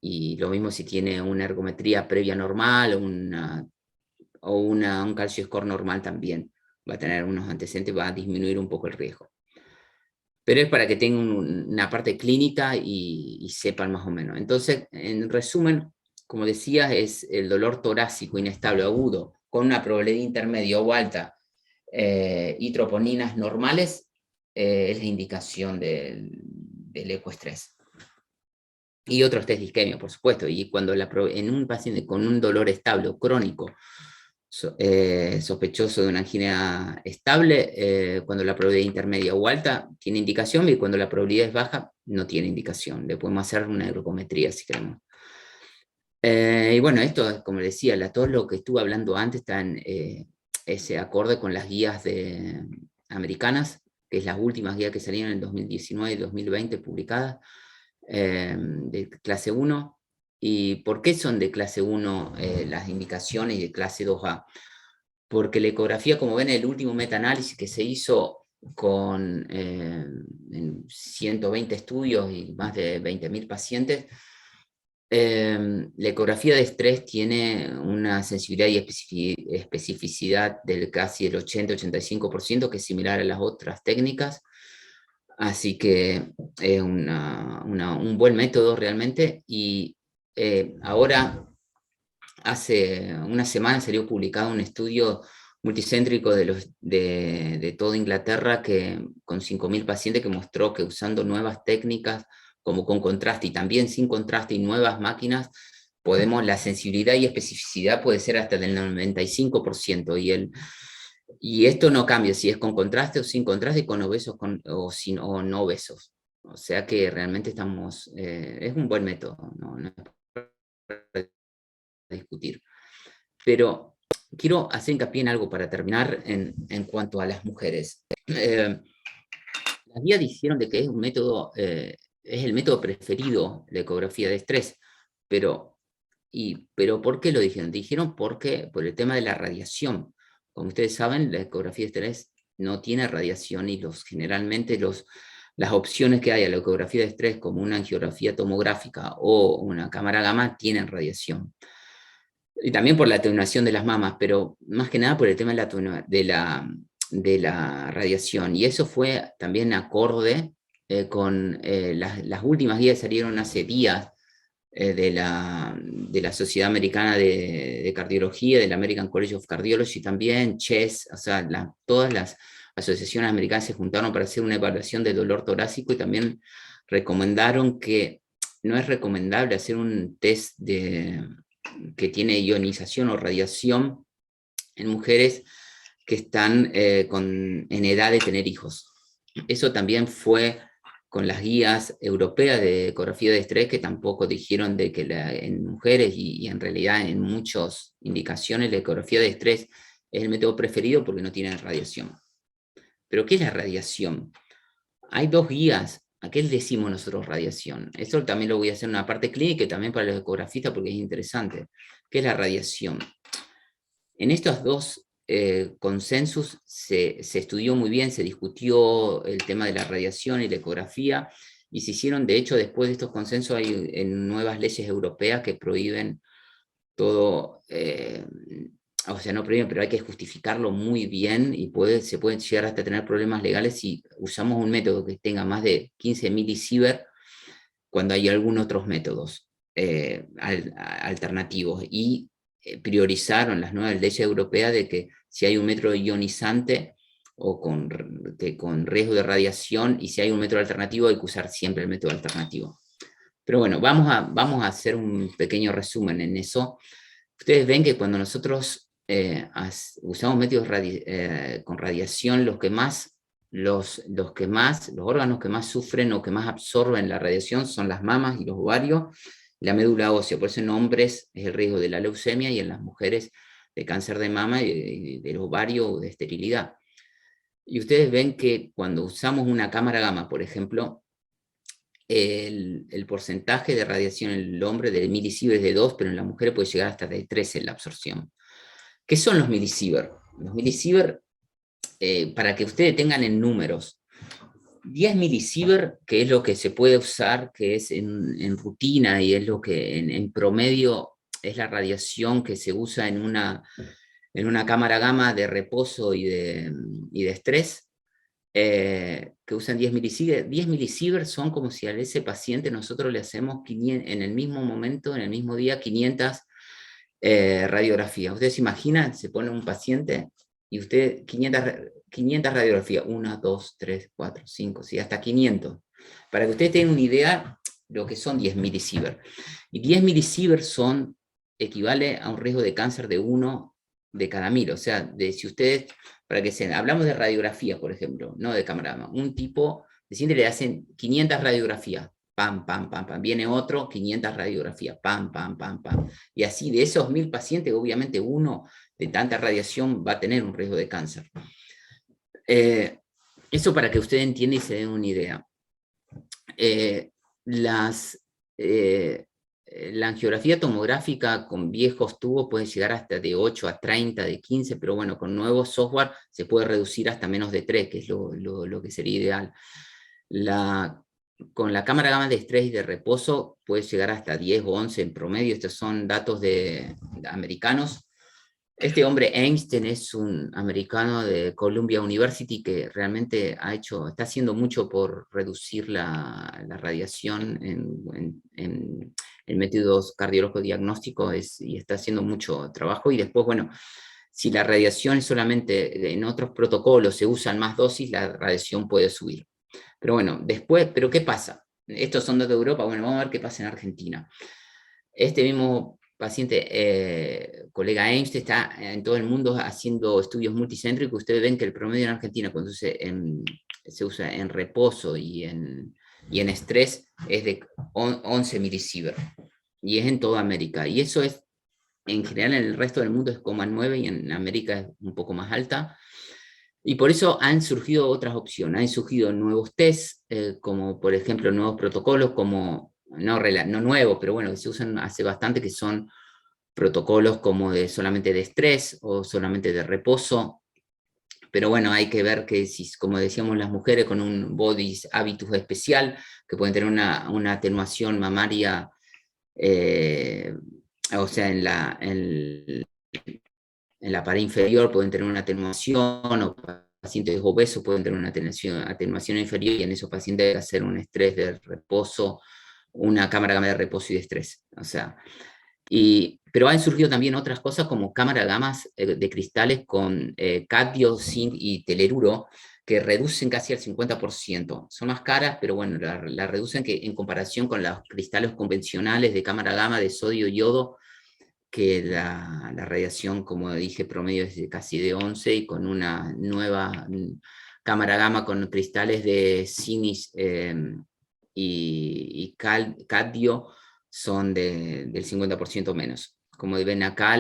Y lo mismo si tiene una ergometría previa normal o un calcio score normal, también va a tener unos antecedentes, va a disminuir un poco el riesgo. Pero es para que tengan una parte clínica y sepan más o menos. Entonces, en resumen, como decía, es el dolor torácico inestable agudo con una probabilidad intermedia o alta y troponinas normales, es la indicación del ecoestrés. Y otros test de isquemia, por supuesto. Y cuando en un paciente con un dolor estable o crónico, sospechoso de una angina estable, cuando la probabilidad es intermedia o alta tiene indicación, y cuando la probabilidad es baja no tiene indicación. Le podemos hacer una ergometría si queremos. Y bueno, esto, como decía, todo lo que estuve hablando antes está en ese acorde con las guías americanas, que es las últimas guías que salieron en 2019 y 2020 publicadas, de clase 1. ¿Y por qué son de clase 1 las indicaciones y de clase 2A? Porque la ecografía, como ven, el último metaanálisis que se hizo con en 120 estudios y más de 20.000 pacientes, la ecografía de estrés tiene una sensibilidad y especificidad del casi el 80-85%, que es similar a las otras técnicas. Así que es un buen método realmente. Y ahora, hace una semana salió publicado un estudio multicéntrico de toda Inglaterra, con 5.000 pacientes, que mostró que usando nuevas técnicas como con contraste y también sin contraste y nuevas máquinas, la sensibilidad y especificidad puede ser hasta del 95%, y esto no cambia si es con contraste o sin contraste, con obesos o no obesos. O sea que realmente es un buen método, no es para discutir. Pero quiero hacer hincapié en algo para terminar en cuanto a las mujeres. Las guías dijeron de que es un método, es el método preferido, la ecografía de estrés, pero ¿por qué lo dijeron? Dijeron por el tema de la radiación. Como ustedes saben, la ecografía de estrés no tiene radiación, y generalmente las opciones que hay a la ecografía de estrés, como una angiografía tomográfica o una cámara gamma, tienen radiación. Y también por la atenuación de las mamas, pero más que nada por el tema de la radiación. Y eso fue también acorde con las últimas guías que salieron hace días de la Sociedad Americana de Cardiología, del American College of Cardiology también, CHES, o sea, todas las asociaciones americanas se juntaron para hacer una evaluación del dolor torácico, y también recomendaron que no es recomendable hacer un test que tiene ionización o radiación en mujeres que están en edad de tener hijos. Eso también fue con las guías europeas de ecografía de estrés, que tampoco dijeron de que en mujeres y en realidad en muchas indicaciones la ecografía de estrés es el método preferido porque no tiene radiación. ¿Pero qué es la radiación? Hay dos guías. ¿A qué decimos nosotros radiación? Esto también lo voy a hacer en una parte clínica y también para los ecografistas, porque es interesante. ¿Qué es la radiación? En estos dos consensos se estudió muy bien, se discutió el tema de la radiación y la ecografía, y se hicieron, de hecho, después de estos consensos hay nuevas leyes europeas que prohíben todo, o sea, no prohíben, pero hay que justificarlo muy bien, y se pueden llegar hasta tener problemas legales si usamos un método que tenga más de 15 milisievert cuando hay algunos otros métodos alternativos. Y priorizaron las nuevas leyes europeas de que si hay un método ionizante o con riesgo de radiación, y si hay un método alternativo, hay que usar siempre el método alternativo. Pero bueno, vamos a hacer un pequeño resumen en eso. Ustedes ven que cuando nosotros usamos métodos con radiación, los órganos que más sufren o que más absorben la radiación son las mamas y los ovarios, y la médula ósea. Por eso en hombres es el riesgo de la leucemia, y en las mujeres de cáncer de mama y del ovario o de esterilidad. Y ustedes ven que cuando usamos una cámara gamma, por ejemplo, el porcentaje de radiación en el hombre de milisievert es de 2, pero en la mujer puede llegar hasta de 3 en la absorción. ¿Qué son los milisievert? Los milisievert, para que ustedes tengan en números, 10 milisievert, que es lo que se puede usar, que es en rutina, y es lo que en promedio es la radiación que se usa en una cámara gamma de reposo y de estrés, que usan 10 milisievert. 10 milisievert son como si a ese paciente nosotros le hacemos en el mismo momento, en el mismo día, 500 radiografías. Ustedes se imaginan, se pone un paciente y usted 500 radiografías, 1, 2, 3, 4, 5, ¿sí? Hasta 500. Para que ustedes tengan una idea lo que son 10 milisievert. Y 10 milisievert equivale a un riesgo de cáncer de 1 de cada 1000. O sea, si ustedes, para que se, hablamos de radiografía, por ejemplo, no de camarama, un tipo, de siempre le hacen 500 radiografías, pam, pam, pam, pam, viene otro, 500 radiografías, pam, pam, pam, pam. Y así, de esos 1000 pacientes, obviamente uno de tanta radiación va a tener un riesgo de cáncer. Eso para que usted entienda y se den una idea. Las, la angiografía tomográfica con viejos tubos puede llegar hasta de 8 a 30, de 15, pero bueno, con nuevo software se puede reducir hasta menos de 3, que es lo que sería ideal. Con la cámara gamma de estrés y de reposo puede llegar hasta 10 o 11 en promedio. Estos son datos de americanos. Este hombre, Einstein, es un americano de Columbia University que realmente está haciendo mucho por reducir la radiación en métodos cardiológicos diagnósticos y está haciendo mucho trabajo. Y después, bueno, si la radiación es solamente en otros protocolos se usan más dosis, la radiación puede subir. Pero bueno, después, ¿pero qué pasa? Estos son datos de Europa, bueno, vamos a ver qué pasa en Argentina. Este mismo paciente, colega Einstein, está en todo el mundo haciendo estudios multicéntricos. Ustedes ven que el promedio en Argentina, cuando se usa en reposo y en estrés, es de 11 milisievert. Y es en toda América. Y eso es, en general, en el resto del mundo es 0,9 y en América es un poco más alta. Y por eso han surgido otras opciones, han surgido nuevos tests, como por ejemplo nuevos protocolos, como, no nuevos, pero bueno, que se usan hace bastante, que son protocolos como de solamente de estrés o solamente de reposo. Pero bueno, hay que ver que si, como decíamos, las mujeres con un body habitus especial, que pueden tener una atenuación mamaria, o sea, en la pared inferior pueden tener una atenuación, o pacientes obesos pueden tener una atenuación inferior, y en esos pacientes hay que hacer un estrés de reposo, una cámara gamma de reposo y de estrés. O sea, pero han surgido también otras cosas como cámara gamas de cristales con cadmio, zinc y teleruro, que reducen casi al 50%. Son más caras, pero bueno, la reducen que en comparación con los cristales convencionales de cámara gamma de sodio y yodo, que la radiación, como dije, promedio es de casi de 11, y con una nueva cámara gamma con cristales de CINIS y cadmio son del 50% menos. Como ven acá,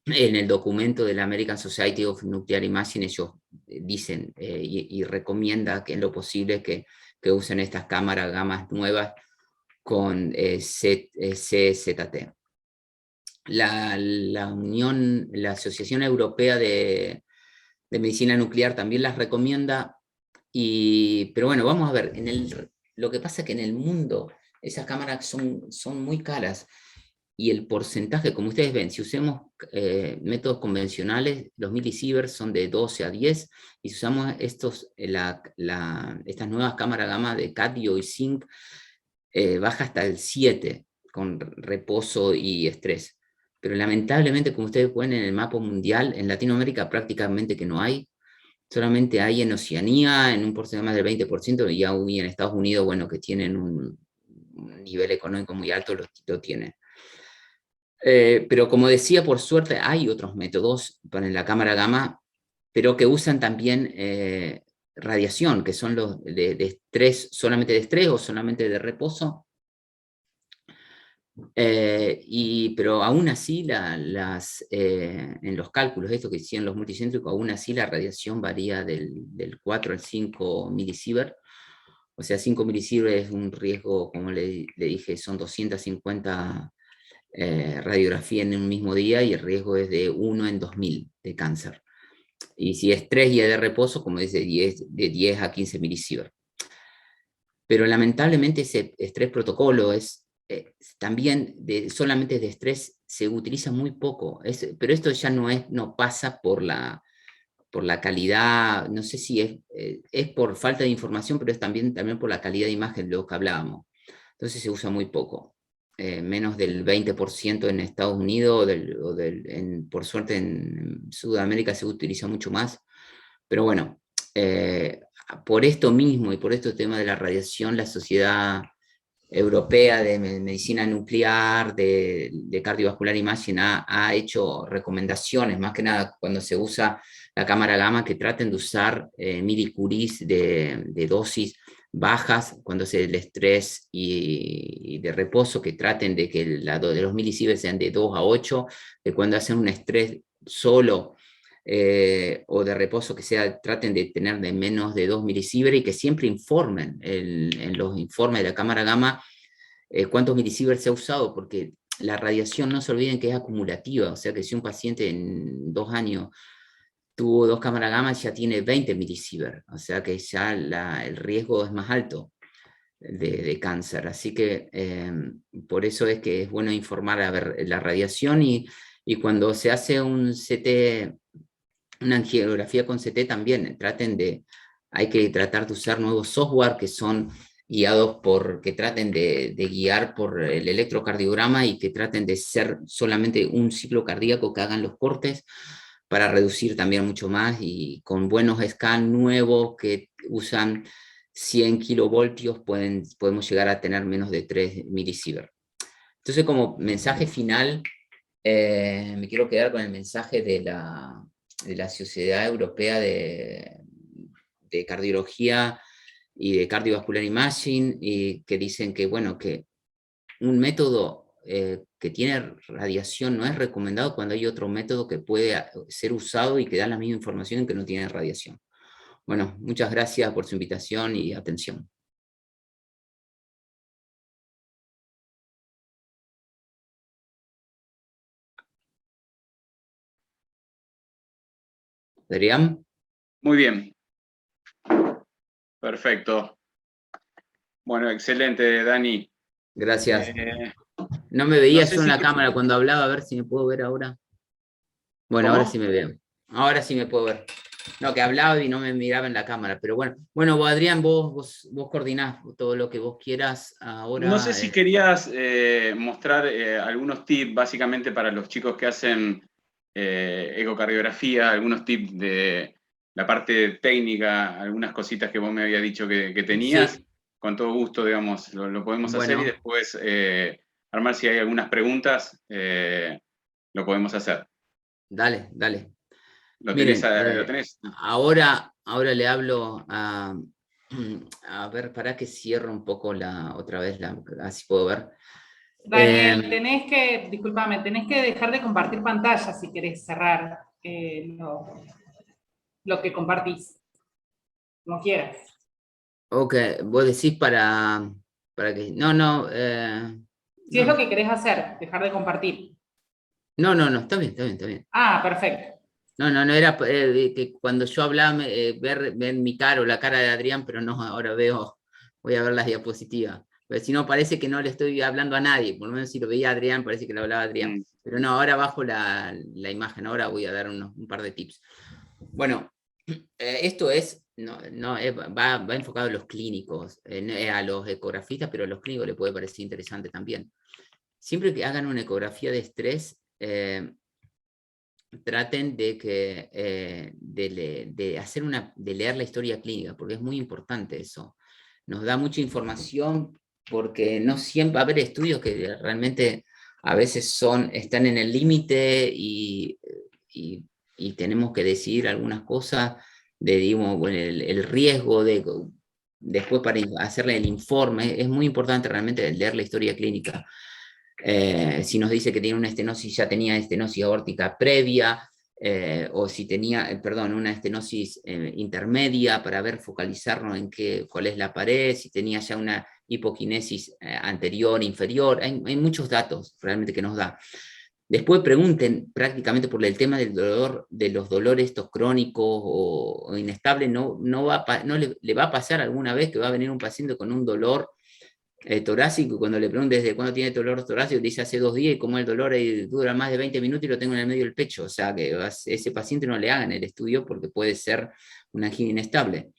en el documento de la American Society of Nuclear Imaging, ellos dicen y recomienda que en lo posible que usen estas cámaras gamas nuevas con CZT. La Asociación Europea de Medicina Nuclear también las recomienda, pero bueno, vamos a ver, lo que pasa es que en el mundo esas cámaras son muy caras, y el porcentaje, como ustedes ven, si usamos métodos convencionales, los millisieverts son de 12 a 10, y si usamos estas nuevas cámaras gamma de cadmio y zinc, baja hasta el 7 con reposo y estrés. Pero lamentablemente, como ustedes pueden en el mapa mundial, en Latinoamérica prácticamente que no hay, solamente hay en Oceanía en un porcentaje más del 20%, y aún en Estados Unidos, bueno, que tienen un nivel económico muy alto, lo tienen. Pero como decía, por suerte hay otros métodos para la cámara gamma, pero que usan también radiación, que son los de estrés, solamente de estrés o solamente de reposo. Pero aún así, en los cálculos, esto que hicieron los multicéntricos, aún así la radiación varía del 4 al 5 milisievert. O sea, 5 milisievert es un riesgo, como le dije, son 250 radiografías en un mismo día, y el riesgo es de 1 en 2000 de cáncer. Y si es 3 y es de reposo, como dice, de 10 a 15 milisievert. Pero lamentablemente ese estrés protocolo también solamente de estrés se utiliza muy poco, pero esto ya no pasa por la calidad, no sé si es por falta de información, pero es también por la calidad de imagen de lo que hablábamos. Entonces se usa muy poco, menos del 20% en Estados Unidos, por suerte en Sudamérica se utiliza mucho más, pero bueno, por esto mismo y por este tema de la radiación, la sociedad Europea de Medicina Nuclear, de Cardiovascular Imaging, ha hecho recomendaciones, más que nada cuando se usa la cámara gamma, que traten de usar milicuries de dosis bajas cuando se el estrés y de reposo, que traten de que de los milisieverts sean de 2 a 8, de cuando hacen un estrés solo o de reposo, que traten de tener de menos de 2 milisieverts, y que siempre informen en los informes de la cámara gamma cuántos milisieverts se ha usado, porque la radiación, no se olviden que es acumulativa, o sea que si un paciente en 2 años tuvo 2 cámaras gamma, ya tiene 20 milisieverts, o sea que ya el riesgo es más alto de cáncer. Así que por eso es que es bueno informar a ver la radiación, y cuando se hace un CT, una angiografía con CT también, hay que tratar de usar nuevos software que son guiados que traten de guiar por el electrocardiograma, y que traten de ser solamente un ciclo cardíaco, que hagan los cortes para reducir también mucho más, y con buenos scans nuevos que usan 100 kilovoltios podemos llegar a tener menos de 3 milisieverts. Entonces, como mensaje final, me quiero quedar con el mensaje de la Sociedad Europea de Cardiología y de Cardiovascular Imaging, y que dicen que, bueno, que un método que tiene radiación no es recomendado cuando hay otro método que puede ser usado y que da la misma información que no tiene radiación. Bueno, muchas gracias por su invitación y atención. Adrián. Muy bien. Perfecto. Bueno, excelente, Dani. Gracias. No me veía no sé yo en si la cámara cuando hablaba, a ver si me puedo ver ahora. Bueno, ¿Cómo? ahora sí me veo. Ahora sí me puedo ver. No, que hablaba y no me miraba en la cámara, pero bueno. Bueno, vos, Adrián, vos coordinás todo lo que vos quieras No sé ahora. si querías mostrar algunos tips básicamente para los chicos que hacen ecocardiografía, algunos tips de la parte técnica, algunas cositas que vos me habías dicho que tenías. Sí, Con todo gusto, digamos, lo podemos hacer, y bueno, después armar, si hay algunas preguntas, lo podemos hacer. dale, dale. ¿Lo tenés? Miren, ¿Lo tenés? ahora le hablo a ver, para que cierro un poco otra vez, así puedo ver. Daniel, discúlpame, tenés que dejar de compartir pantalla si querés cerrar lo que compartís, como quieras. Ok, vos decís para que... No, no, Si es lo no. que querés hacer, dejar de compartir. No, está bien, está bien, está bien. Ah, perfecto. No era que cuando yo hablaba ver mi cara o la cara de Adrián, pero no, ahora voy a ver las diapositivas. Pero si no, parece que no le estoy hablando a nadie, por lo menos si lo veía Adrián, parece que le hablaba a Adrián. Pero no, ahora bajo la imagen, ahora voy a dar un par de tips. Bueno, esto va enfocado a los clínicos, a los ecografistas, pero a los clínicos les puede parecer interesante también. Siempre que hagan una ecografía de estrés, traten de leer la historia clínica, porque es muy importante eso. Nos da mucha información, porque no siempre va a haber estudios que realmente a veces están en el límite, y tenemos que decidir algunas cosas digamos, bueno, el riesgo después para hacerle el informe. Es muy importante realmente leer la historia clínica. Si nos dice que tiene una estenosis, ya tenía estenosis aórtica previa, o si tenía, una estenosis intermedia, para focalizarnos en cuál es la pared, si tenía ya una hipoquinesis anterior, inferior. Hay muchos datos realmente que nos da. Después pregunten prácticamente por el tema del dolor, de los dolores estos crónicos o inestables. No le va a pasar alguna vez que va a venir un paciente con un dolor torácico, y cuando le pregunte desde cuándo tiene dolor torácico, dice hace 2 días, y como el dolor dura más de 20 minutos y lo tengo en el medio del pecho. O sea que ese paciente no le hagan el estudio, porque puede ser una angina inestable.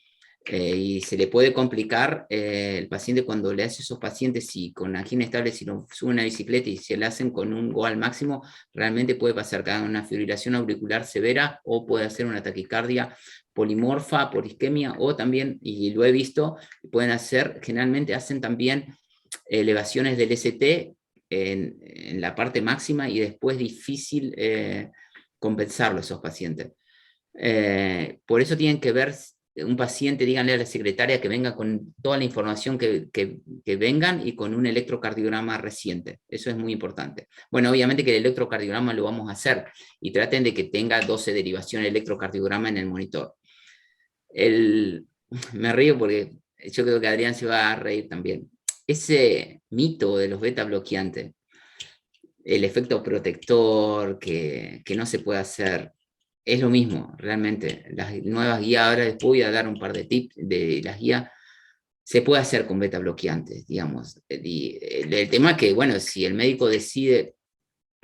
Y se le puede complicar el paciente cuando le hace esos pacientes, y con angina estable, si lo sube una bicicleta y se le hacen con un go al máximo, realmente puede pasar que hagan una fibrilación auricular severa, o puede hacer una taquicardia polimorfa por isquemia, o también, y lo he visto, generalmente hacen también elevaciones del ST en la parte máxima y después difícil compensarlo a esos pacientes. Por eso tienen que ver un paciente, díganle a la secretaria que venga con toda la información que vengan y con un electrocardiograma reciente. Eso es muy importante. Bueno, obviamente que el electrocardiograma lo vamos a hacer y traten de que tenga 12 derivaciones de electrocardiograma en el monitor. Me río porque yo creo que Adrián se va a reír también. Ese mito de los beta bloqueantes, el efecto protector, que no se puede hacer, es lo mismo, realmente. Las nuevas guías, ahora después voy a dar un par de tips de las guías, se puede hacer con beta bloqueantes, digamos. El tema es que, bueno, si el médico decide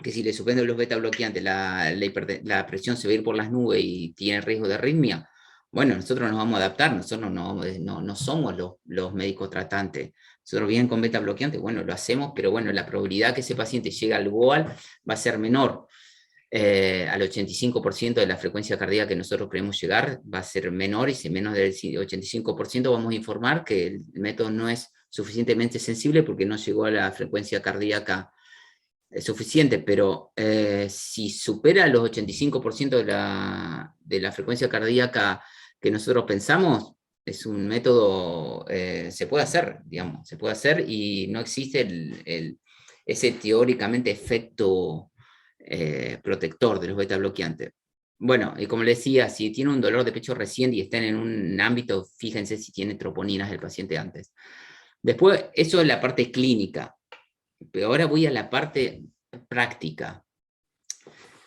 que si le suspenden los beta bloqueantes, la presión se va a ir por las nubes y tiene riesgo de arritmia, bueno, nosotros nos vamos a adaptar, nosotros no somos los médicos tratantes. Nosotros bien con beta bloqueantes, bueno, lo hacemos, pero bueno, la probabilidad que ese paciente llegue al GOAL va a ser menor. Al 85% de la frecuencia cardíaca que nosotros queremos llegar va a ser menor, y si menos del 85% vamos a informar que el método no es suficientemente sensible porque no llegó a la frecuencia cardíaca suficiente, pero si supera los 85% de la frecuencia cardíaca que nosotros pensamos, es un método, se puede hacer, digamos, se puede hacer y no existe ese teóricamente efecto protector de los beta bloqueantes. Bueno, y como les decía, si tiene un dolor de pecho reciente y están en un ámbito, fíjense si tiene troponinas del paciente antes. Después, eso es la parte clínica, pero ahora voy a la parte práctica.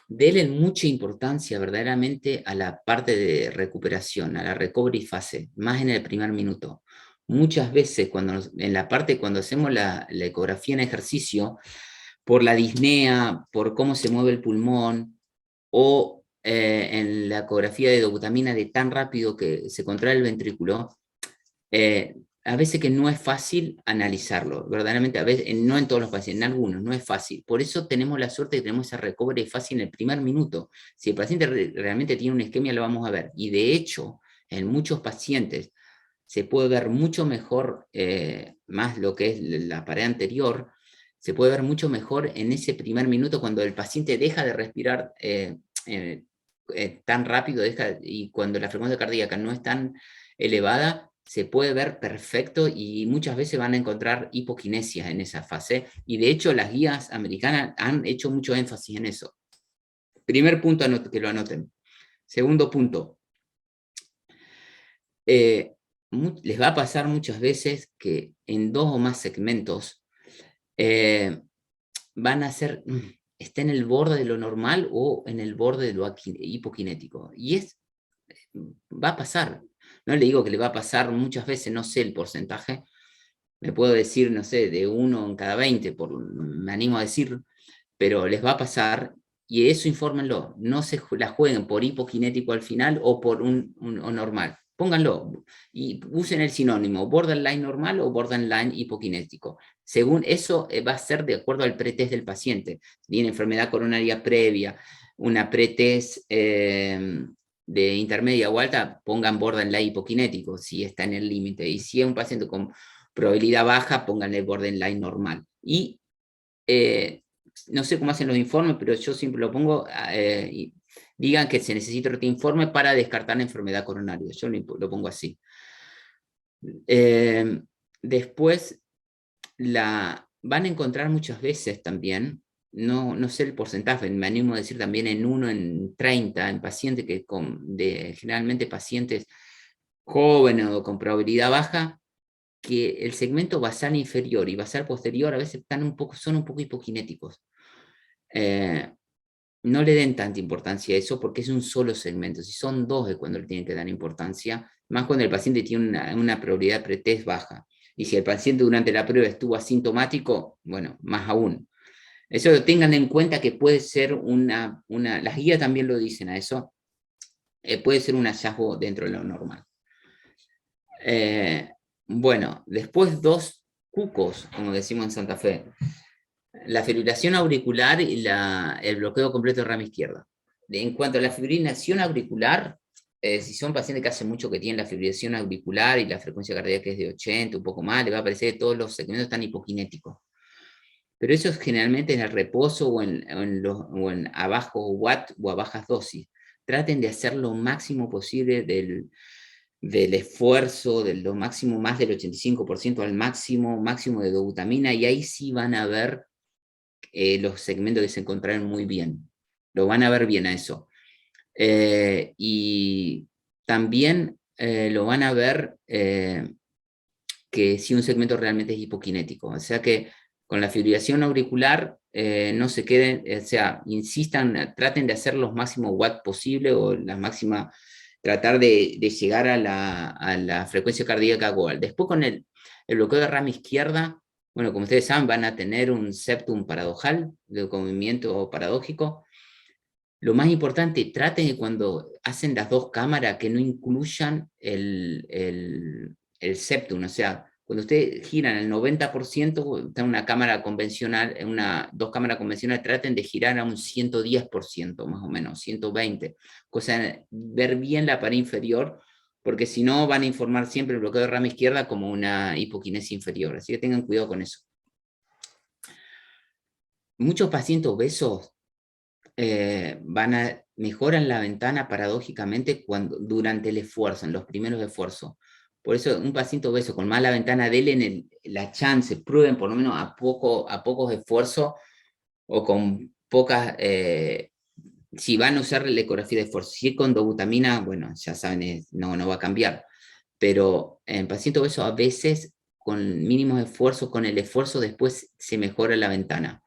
Denle mucha importancia verdaderamente a la parte de recuperación, a la recovery fase, más en el primer minuto. Muchas veces cuando hacemos la ecografía en ejercicio, por la disnea, por cómo se mueve el pulmón, o en la ecografía de dobutamina de tan rápido que se contrae el ventrículo, a veces que no es fácil analizarlo, verdaderamente, a veces, no en todos los pacientes, en algunos, no es fácil. Por eso tenemos la suerte de que tenemos esa recovery fácil en el primer minuto. Si el paciente realmente tiene una isquemia, lo vamos a ver. Y de hecho, en muchos pacientes se puede ver mucho mejor, más lo que es la pared anterior, se puede ver mucho mejor en ese primer minuto cuando el paciente deja de respirar tan rápido, y cuando la frecuencia cardíaca no es tan elevada, se puede ver perfecto y muchas veces van a encontrar hipoquinesia en esa fase. Y de hecho las guías americanas han hecho mucho énfasis en eso. Primer punto, que lo anoten. Segundo punto. Les va a pasar muchas veces que en 2 o más segmentos van a ser, está en el borde de lo normal o en el borde de lo hipokinético. Y va a pasar. No le digo que le va a pasar muchas veces, no sé el porcentaje, me puedo decir, no sé, de 1 en cada 20, me animo a decir, pero les va a pasar, y eso infórmenlo, no se la jueguen por hipokinético al final o por un normal. Pónganlo y usen el sinónimo, borderline normal o borderline hipokinético. Según eso va a ser de acuerdo al pretest del paciente. Si tiene enfermedad coronaria previa, una pretest de intermedia o alta, pongan borderline hipokinético si está en el límite. Y si es un paciente con probabilidad baja, pónganle borderline normal. Y no sé cómo hacen los informes, pero yo siempre lo pongo, digan que se necesita otro informe para descartar la enfermedad coronaria. Yo lo pongo así. Después, van a encontrar muchas veces también, no sé el porcentaje, me animo a decir también en 1 en 30, en pacientes generalmente pacientes jóvenes o con probabilidad baja, que el segmento basal inferior y basal posterior a veces son un poco hipokinéticos. No le den tanta importancia a eso porque es un solo segmento. Si son 2 es cuando le tienen que dar importancia, más cuando el paciente tiene una probabilidad pretest baja. Y si el paciente durante la prueba estuvo asintomático, bueno, más aún. Eso lo tengan en cuenta, que puede ser las guías también lo dicen a eso, puede ser un hallazgo dentro de lo normal. Bueno, después 2 cucos, como decimos en Santa Fe. La fibrilación auricular y el bloqueo completo de rama izquierda. En cuanto a la fibrilación auricular, si son pacientes que hace mucho que tienen la fibrilación auricular y la frecuencia cardíaca es de 80, un poco más, le va a parecer que todos los segmentos están hipokinéticos. Pero eso es generalmente en el reposo o en a bajo watt o a bajas dosis. Traten de hacer lo máximo posible del esfuerzo, de lo máximo, más del 85% al máximo de dobutamina, y ahí sí van a ver los segmentos que se encontraron muy bien. Lo van a ver bien a eso. Y también lo van a ver que si un segmento realmente es hipokinético. O sea que con la fibrilación auricular no se queden, o sea, insistan, traten de hacer los máximos watts posible o la máxima, tratar de llegar a la frecuencia cardíaca goal. Después con el bloqueo de rama izquierda, bueno, como ustedes saben, van a tener un septum paradojal, de movimiento paradójico. Lo más importante, traten de cuando hacen las dos cámaras que no incluyan el septum, o sea, cuando ustedes giran el 90%, está en una cámara convencional, en dos cámaras convencionales, traten de girar a un 110%, más o menos, 120, cosa de ver bien la pared inferior, porque si no van a informar siempre el bloqueo de rama izquierda como una hipoquinesia inferior, así que tengan cuidado con eso. Muchos pacientes obesos mejoran la ventana paradójicamente durante el esfuerzo, en los primeros esfuerzos. Por eso un paciente obeso con mala ventana, denle la chance, prueben por lo menos a pocos esfuerzos o con pocas, si van a usar la ecografía de esfuerzo. Si es con dobutamina, bueno, ya saben, no va a cambiar. Pero en paciente obeso a veces con mínimos esfuerzos, con el esfuerzo después se mejora la ventana.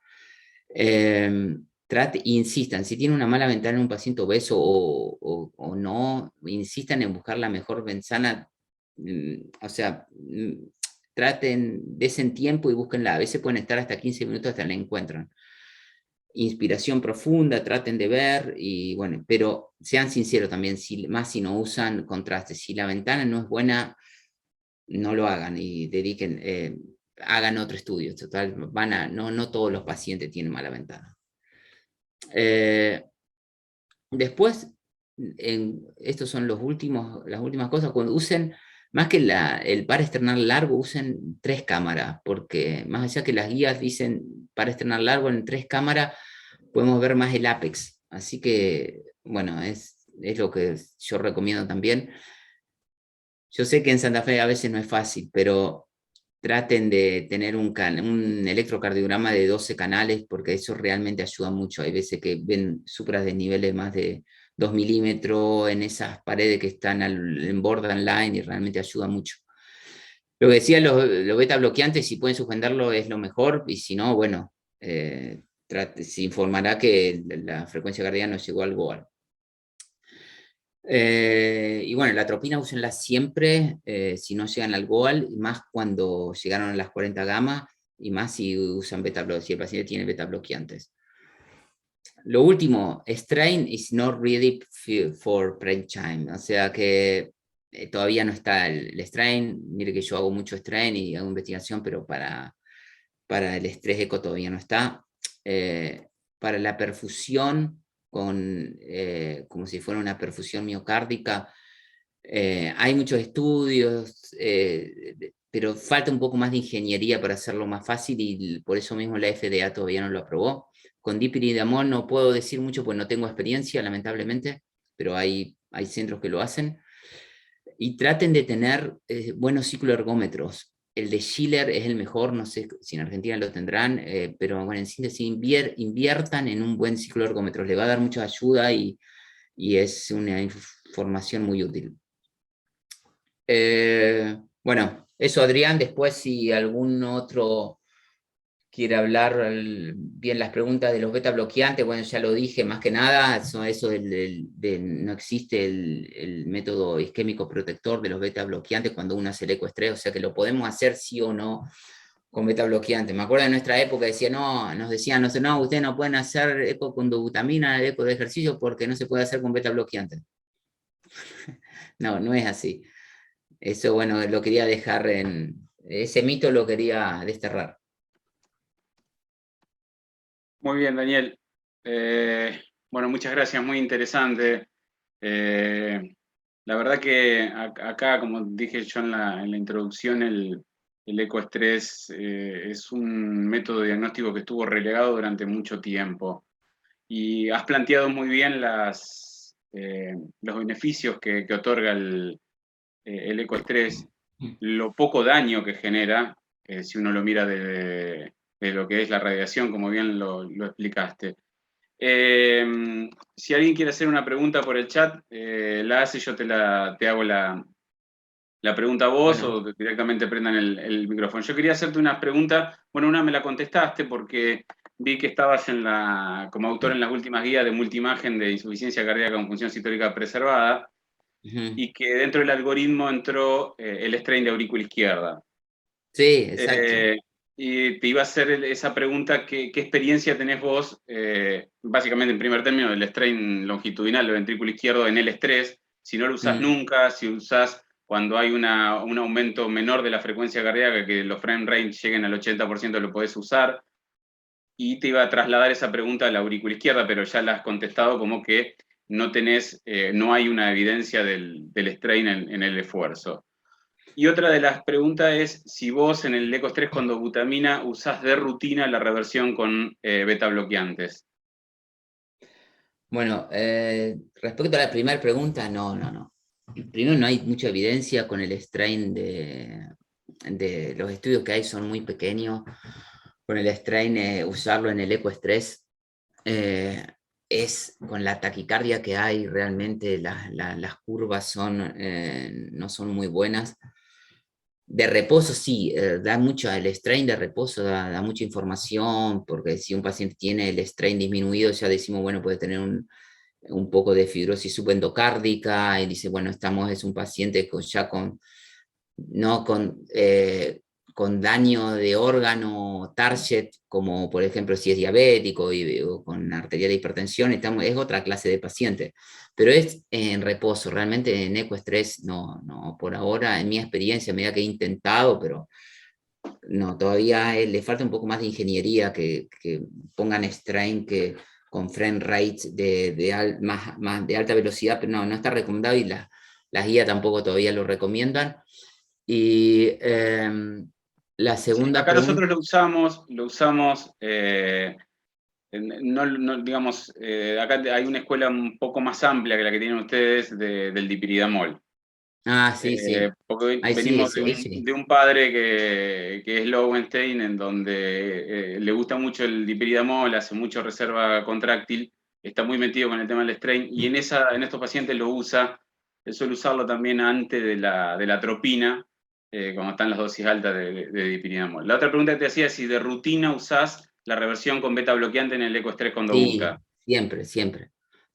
Insistan, si tienen una mala ventana en un paciente obeso o no, insistan en buscar la mejor ventana, o sea, traten, desen tiempo y búsquenla, a veces pueden estar hasta 15 minutos hasta la encuentran. Inspiración profunda, traten de ver, y bueno, pero sean sinceros también, más si no usan contraste, si la ventana no es buena, no lo hagan y dediquen, hagan otro estudio, total, no todos los pacientes tienen mala ventana. Después, estos son las últimas cosas, cuando usen, más que el par external largo, usen 3 cámaras, porque más allá que las guías dicen par external largo en 3 cámaras, podemos ver más el ápex, así que, bueno, es lo que yo recomiendo también. Yo sé que en Santa Fe a veces no es fácil, pero traten de tener un electrocardiograma de 12 canales, porque eso realmente ayuda mucho. Hay veces que ven supras de niveles más de 2 milímetros en esas paredes que están en borderline y realmente ayuda mucho. Lo que decía, los beta bloqueantes, si pueden suspenderlo es lo mejor, y si no, bueno, se informará que la frecuencia cardíaca no llegó al goal. Y bueno, la atropina úsenla siempre si no llegan al goal, más cuando llegaron a las 40 gamas, y más si usan si el paciente tiene beta bloqueantes. Lo último, strain is not ready for prime time, o sea que todavía no está el strain. Mire que yo hago mucho strain y hago investigación, pero para el estrés eco todavía no está. Para la perfusión, como si fuera una perfusión miocárdica, hay muchos estudios, pero falta un poco más de ingeniería para hacerlo más fácil, y por eso mismo la FDA todavía no lo aprobó. Con dipiridamol no puedo decir mucho, pues no tengo experiencia, lamentablemente, pero hay centros que lo hacen. Y traten de tener buenos cicloergómetros. El de Schiller es el mejor, no sé si en Argentina lo tendrán, pero bueno, en síntesis, inviertan en un buen cicloergómetro, le va a dar mucha ayuda y es una información muy útil. Bueno, eso, Adrián. Después, si algún otro quiere hablar bien las preguntas de los beta bloqueantes, bueno, ya lo dije, más que nada, eso no existe el método isquémico protector de los beta bloqueantes cuando uno hace el ecoestrés, o sea que lo podemos hacer sí o no con beta bloqueantes. Me acuerdo de nuestra época, nos decían, no, ustedes no pueden hacer eco con dobutamina, eco de ejercicio, porque no se puede hacer con beta bloqueantes. No es así. Eso, bueno, lo quería dejar ese mito lo quería desterrar. Muy bien, Daniel. Bueno, muchas gracias, muy interesante. La verdad que acá, como dije yo en la introducción, el ecoestrés es un método de diagnóstico que estuvo relegado durante mucho tiempo. Y has planteado muy bien los beneficios que otorga el ecoestrés, lo poco daño que genera, si uno lo mira de lo que es la radiación, como bien lo explicaste. Si alguien quiere hacer una pregunta por el chat, la hace, yo te hago la pregunta a vos, Bueno, o directamente prendan el micrófono. Yo quería hacerte unas preguntas, bueno, una me la contestaste porque vi que estabas como autor en las últimas guías de multiimagen de insuficiencia cardíaca con función sistólica preservada, ujú. y que dentro del algoritmo entró el strain de aurícula izquierda. Sí, exacto. Eh, y te iba a hacer esa pregunta, ¿qué experiencia tenés vos, básicamente en primer término, del strain longitudinal del ventrículo izquierdo en el estrés? Si no lo usás Mm. nunca, si usás cuando hay un aumento menor de la frecuencia cardíaca, que los frame rates lleguen al 80%, lo podés usar. Y te iba a trasladar esa pregunta a la aurícula izquierda, pero ya la has contestado como que no hay una evidencia del strain en el esfuerzo. Y otra de las preguntas es si vos en el ecoestrés con dobutamina usás de rutina la reversión con beta bloqueantes. Bueno, respecto a la primera pregunta, no. Primero, no hay mucha evidencia con el strain de los estudios que hay, son muy pequeños. Con el strain, usarlo en el ecoestrés eh, es con la taquicardia que hay, realmente las curvas no son muy buenas. De reposo sí, da mucho, el strain de reposo da mucha información, porque si un paciente tiene el strain disminuido, ya decimos, bueno, puede tener un poco de fibrosis subendocárdica, y dice, bueno, es un paciente ya no con daño de órgano target, como por ejemplo si es diabético o con arterial de hipertensión, es otra clase de paciente, pero es en reposo, realmente en ecoestrés no, por ahora, en mi experiencia, a medida que he intentado, pero no, todavía le falta un poco más de ingeniería, que pongan strain con frame rates más de alta velocidad, pero no está recomendado, y las guías tampoco todavía lo recomiendan. Y la Sí, segunda acá pregunta, nosotros lo usamos digamos, acá hay una escuela un poco más amplia que la que tienen ustedes del dipiridamol. sí, Porque ahí sí, venimos sí, ahí sí. de un padre que es Lowenstein, en donde le gusta mucho el dipiridamol, hace mucho reserva contráctil, está muy metido con el tema del strain, y en estos pacientes lo usa, él suele usarlo también antes de la atropina, cuando están las dosis altas de dipiridamol. La otra pregunta que te hacía es si de rutina usás la reversión con beta bloqueante en el ecoestrés con Sí, dobuta.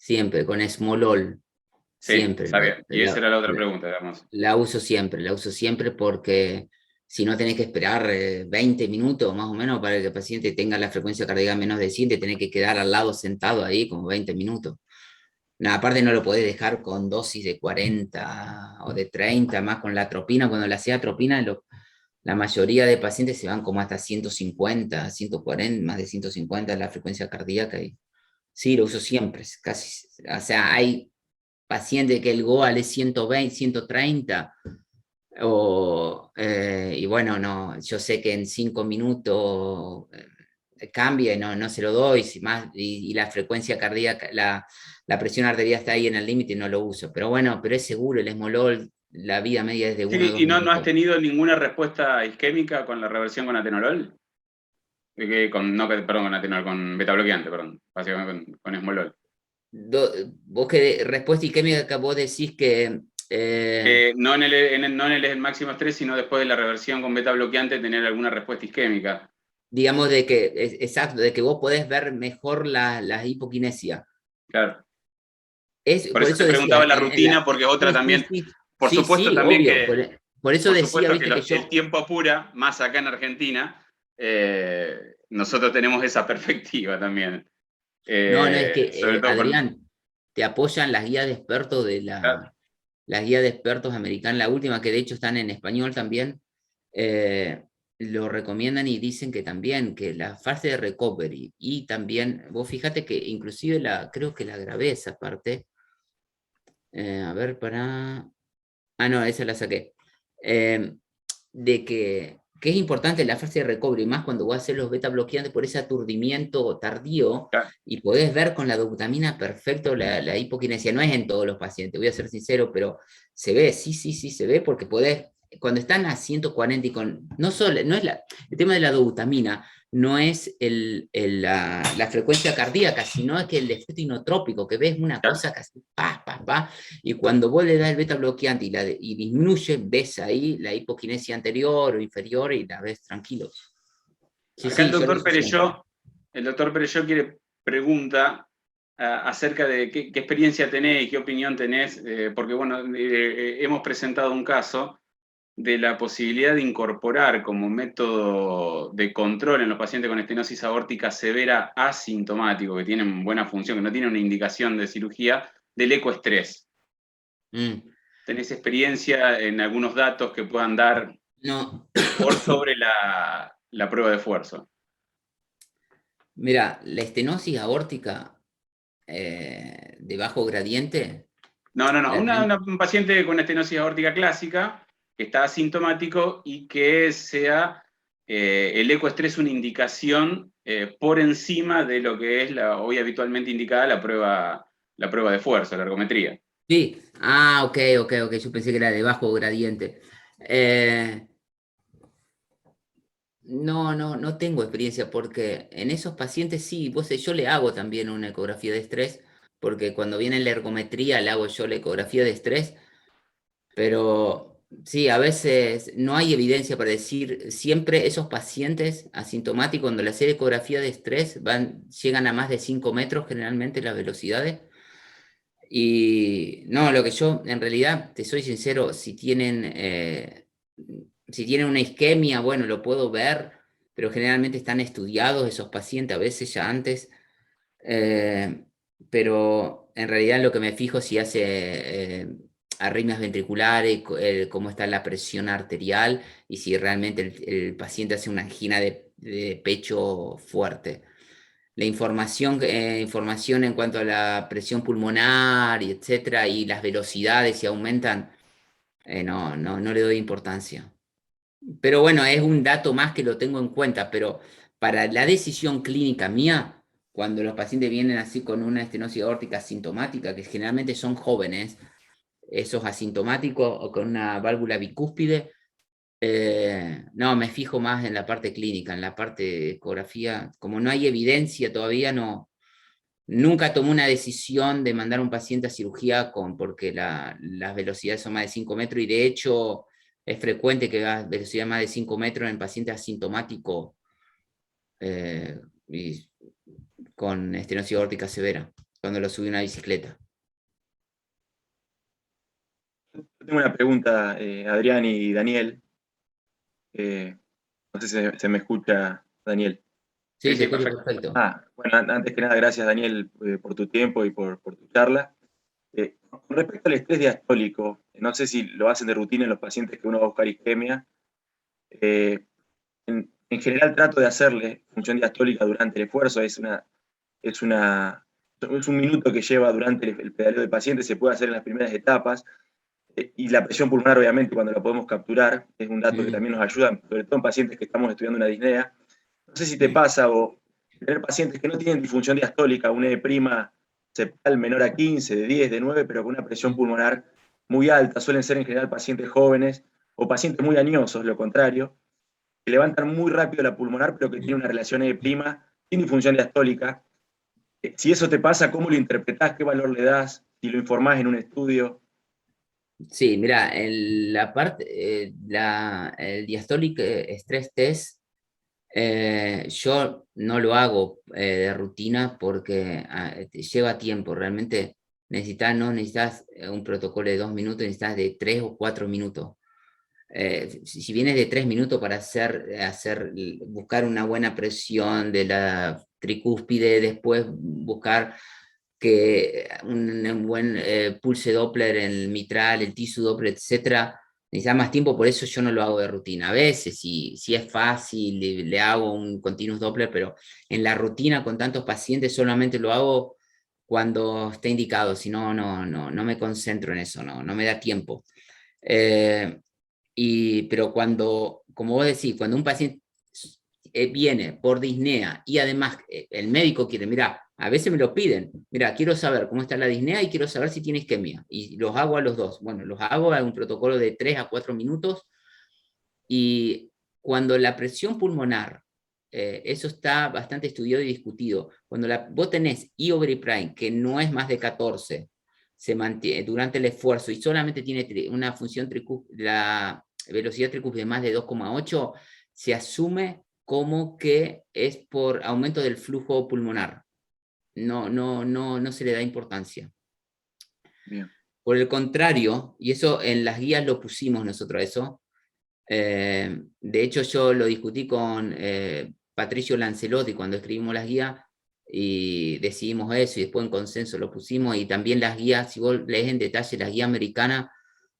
siempre, con Esmolol, Sí, siempre. está bien. Y esa era la otra pregunta, digamos. La uso siempre porque si no tenés que esperar 20 minutos más o menos para que el paciente tenga la frecuencia cardíaca menos de 100, te tenés que quedar al lado sentado ahí como 20 minutos. No, aparte no lo podés dejar con dosis de 40 o de 30, más con la atropina. Cuando la hacía atropina, la mayoría de pacientes se van como hasta 150, 140, más de 150 la frecuencia cardíaca. Y sí, lo uso siempre, casi. O sea, hay pacientes que el GOAL es 120, 130, y bueno, no, yo sé que en 5 minutos cambia, y no se lo doy, y la frecuencia cardíaca, la presión arterial está ahí en el límite y no lo uso. Pero bueno, pero es seguro, el esmolol, la vida media es de 1 a Sí, 2 ¿y no has minutos. tenido ninguna respuesta isquémica con la reversión con atenolol? Perdón, con atenolol, con betabloqueante, perdón, básicamente con esmolol. Vos que respuesta isquémica que vos decís que No en el máximo estrés, sino después de la reversión con betabloqueante, tener alguna respuesta isquémica. digamos de que, exacto, de que vos podés ver mejor la hipoquinesia. Claro. Por Por eso eso te decía, preguntaba la rutina, porque otra también, por supuesto sí, también obvio. que, Por eso por decía, supuesto que viste, que el yo, tiempo apura, más acá en Argentina, nosotros tenemos esa perspectiva también. no, es Sobre que, todo con. Adrián, te apoyan las guías de expertos las guías de expertos americanas, la última, que de hecho están en español también, lo recomiendan y dicen que también, que la fase de recovery, y también, vos fíjate que inclusive creo que la grabé esa parte, A ver, para... Ah, no, esa la saqué. De que es importante la fase de recovery, más cuando vas a hacer los beta bloqueantes por ese aturdimiento tardío, Claro. y podés ver con la dobutamina perfecto la hipoquinesia. No es en todos los pacientes, voy a ser sincero, pero se ve, sí, se ve, porque podés, cuando están a 140 y con, no solo, no es el tema de la dobutamina, no es la frecuencia cardíaca, sino es que el efecto inotrópico, que ves una cosa casi y cuando vos le das el beta bloqueante y disminuye, ves ahí la hipoquinesia anterior o inferior y la ves tranquilo. Sí, Acá sí, yo lo uso siempre. el doctor Perelló pregunta acerca de qué experiencia tenés y qué opinión tenés, porque bueno, hemos presentado un caso de la posibilidad de incorporar como método de control en los pacientes con estenosis aórtica severa asintomático, que tienen buena función, que no tienen una indicación de cirugía, del ecoestrés. ¿Tenés experiencia en algunos datos que puedan dar No. por sobre la prueba de esfuerzo? Mira, la estenosis aórtica de bajo gradiente. No. Un paciente con estenosis aórtica clásica que está asintomático y que sea el ecoestrés una indicación por encima de lo que es la hoy habitualmente indicada la prueba de esfuerzo, la ergometría. Sí, ok, yo pensé que era de bajo gradiente. No tengo experiencia porque en esos pacientes sí, yo le hago también una ecografía de estrés, porque cuando viene la ergometría le hago yo la ecografía de estrés, pero sí, a veces no hay evidencia para decir, siempre esos pacientes asintomáticos cuando le hacen ecografía de estrés llegan a más de 5 metros generalmente las velocidades. Y no, lo que yo, en realidad, te soy sincero, si tienen una isquemia, bueno, lo puedo ver, pero generalmente están estudiados esos pacientes, a veces ya antes, eh, pero en realidad lo que me fijo si hace arritmias ventriculares, cómo está la presión arterial y si realmente el paciente hace una angina de pecho fuerte. La información en cuanto a la presión pulmonar y etcétera, y las velocidades si aumentan, no le doy importancia. Pero bueno, es un dato más que lo tengo en cuenta, pero para la decisión clínica mía, cuando los pacientes vienen así con una estenosis aórtica asintomática, que generalmente son jóvenes, esos asintomáticos o con una válvula bicúspide, no, me fijo más en la parte clínica, en la parte de ecografía. Como no hay evidencia todavía, nunca tomé una decisión de mandar a un paciente a cirugía porque las velocidades son más de 5 metros y de hecho es frecuente que haga velocidad más de 5 metros en pacientes asintomáticos y con estenosis aórtica severa, cuando lo subí a una bicicleta. Tengo una pregunta, Adrián y Daniel. No sé si se me escucha, Daniel. Sí, se escucha perfecto. Bueno, antes que nada, gracias, Daniel, por tu tiempo y por tu charla. Con respecto al estrés diastólico, no sé si lo hacen de rutina en los pacientes que uno va a buscar isquemia. En general trato de hacerle función diastólica durante el esfuerzo. Es un minuto que lleva durante el pedaleo del paciente, se puede hacer en las primeras etapas. Y la presión pulmonar, obviamente, cuando la podemos capturar, es un dato que también nos ayuda, sobre todo en pacientes que estamos estudiando una disnea. No sé si te pasa o tener pacientes que no tienen disfunción diastólica, una E' septal menor a 15, de 10, de 9, pero con una presión pulmonar muy alta. Suelen ser en general pacientes jóvenes o pacientes muy añosos, lo contrario, que levantan muy rápido la pulmonar, pero que tienen una relación E' sin disfunción diastólica. Si eso te pasa, ¿cómo lo interpretás? ¿Qué valor le das? Si lo informás en un estudio. Sí, mira, la parte, el diastolic stress test, yo no lo hago de rutina porque lleva tiempo. Realmente no necesitas un protocolo de 2 minutos, necesitas de 3 o 4 minutos. Si vienes de 3 minutos para buscar una buena presión de la tricúspide, después buscar que un buen pulse Doppler en el mitral, el tissue Doppler, etcétera, necesita más tiempo, por eso yo no lo hago de rutina. A veces, si es fácil, le hago un continuous Doppler, pero en la rutina con tantos pacientes solamente lo hago cuando esté indicado, si no, no me concentro en eso, no me da tiempo. Pero cuando, como vos decís, cuando un paciente viene por disnea y además el médico quiere, mira, a veces me lo piden, mira, quiero saber cómo está la disnea y quiero saber si tiene isquemia, y los hago a los dos. Bueno, los hago a un protocolo de 3 a 4 minutos, y cuando la presión pulmonar, eso está bastante estudiado y discutido, cuando vos tenés ioberiprime, que no es más de 14, se mantiene durante el esfuerzo y solamente tiene una función la velocidad tricúspide de más de 2,8, se asume como que es por aumento del flujo pulmonar. No se le da importancia. Bien. Por el contrario, y eso en las guías lo pusimos nosotros eso, de hecho yo lo discutí con Patricio Lancelotti cuando escribimos las guías, y decidimos eso, y después en consenso lo pusimos, y también las guías, si vos lees en detalle la guía americana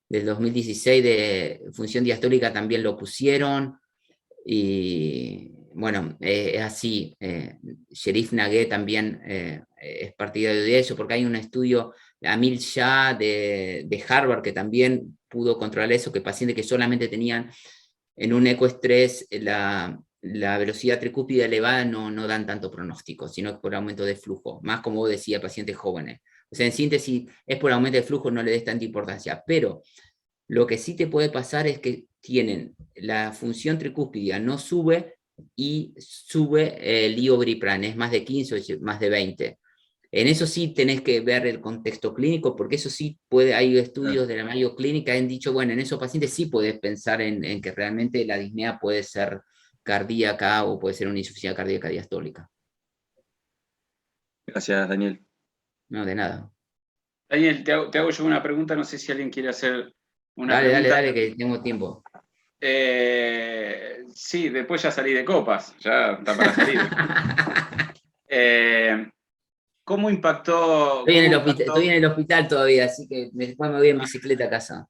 del 2016 de función diastólica, también lo pusieron. Y bueno, es así. Sherif Nagué también es partidario de eso, porque hay un estudio, Amil Shah de Harvard, que también pudo controlar eso, que pacientes que solamente tenían en un ecoestrés la velocidad tricúspide elevada no dan tanto pronóstico, sino por aumento de flujo, más como vos decías, pacientes jóvenes. O sea, en síntesis, es por aumento de flujo, no le des tanta importancia, pero lo que sí te puede pasar es que tienen la función tricúspide no sube, y sube el ioberiprane, es más de 15 o más de 20. En eso sí tenés que ver el contexto clínico, porque eso sí hay estudios de la Mayo Clinic que han dicho, bueno, en esos pacientes sí podés pensar en que realmente la disnea puede ser cardíaca o puede ser una insuficiencia cardíaca diastólica. Gracias, Daniel. No, de nada. Daniel, te hago yo una pregunta, no sé si alguien quiere hacer una pregunta. Dale, que tengo tiempo. Sí, después ya salí de copas, ya está para salir. ¿Cómo impactó? Estoy en el hospital todavía, así que después me voy en bicicleta a casa.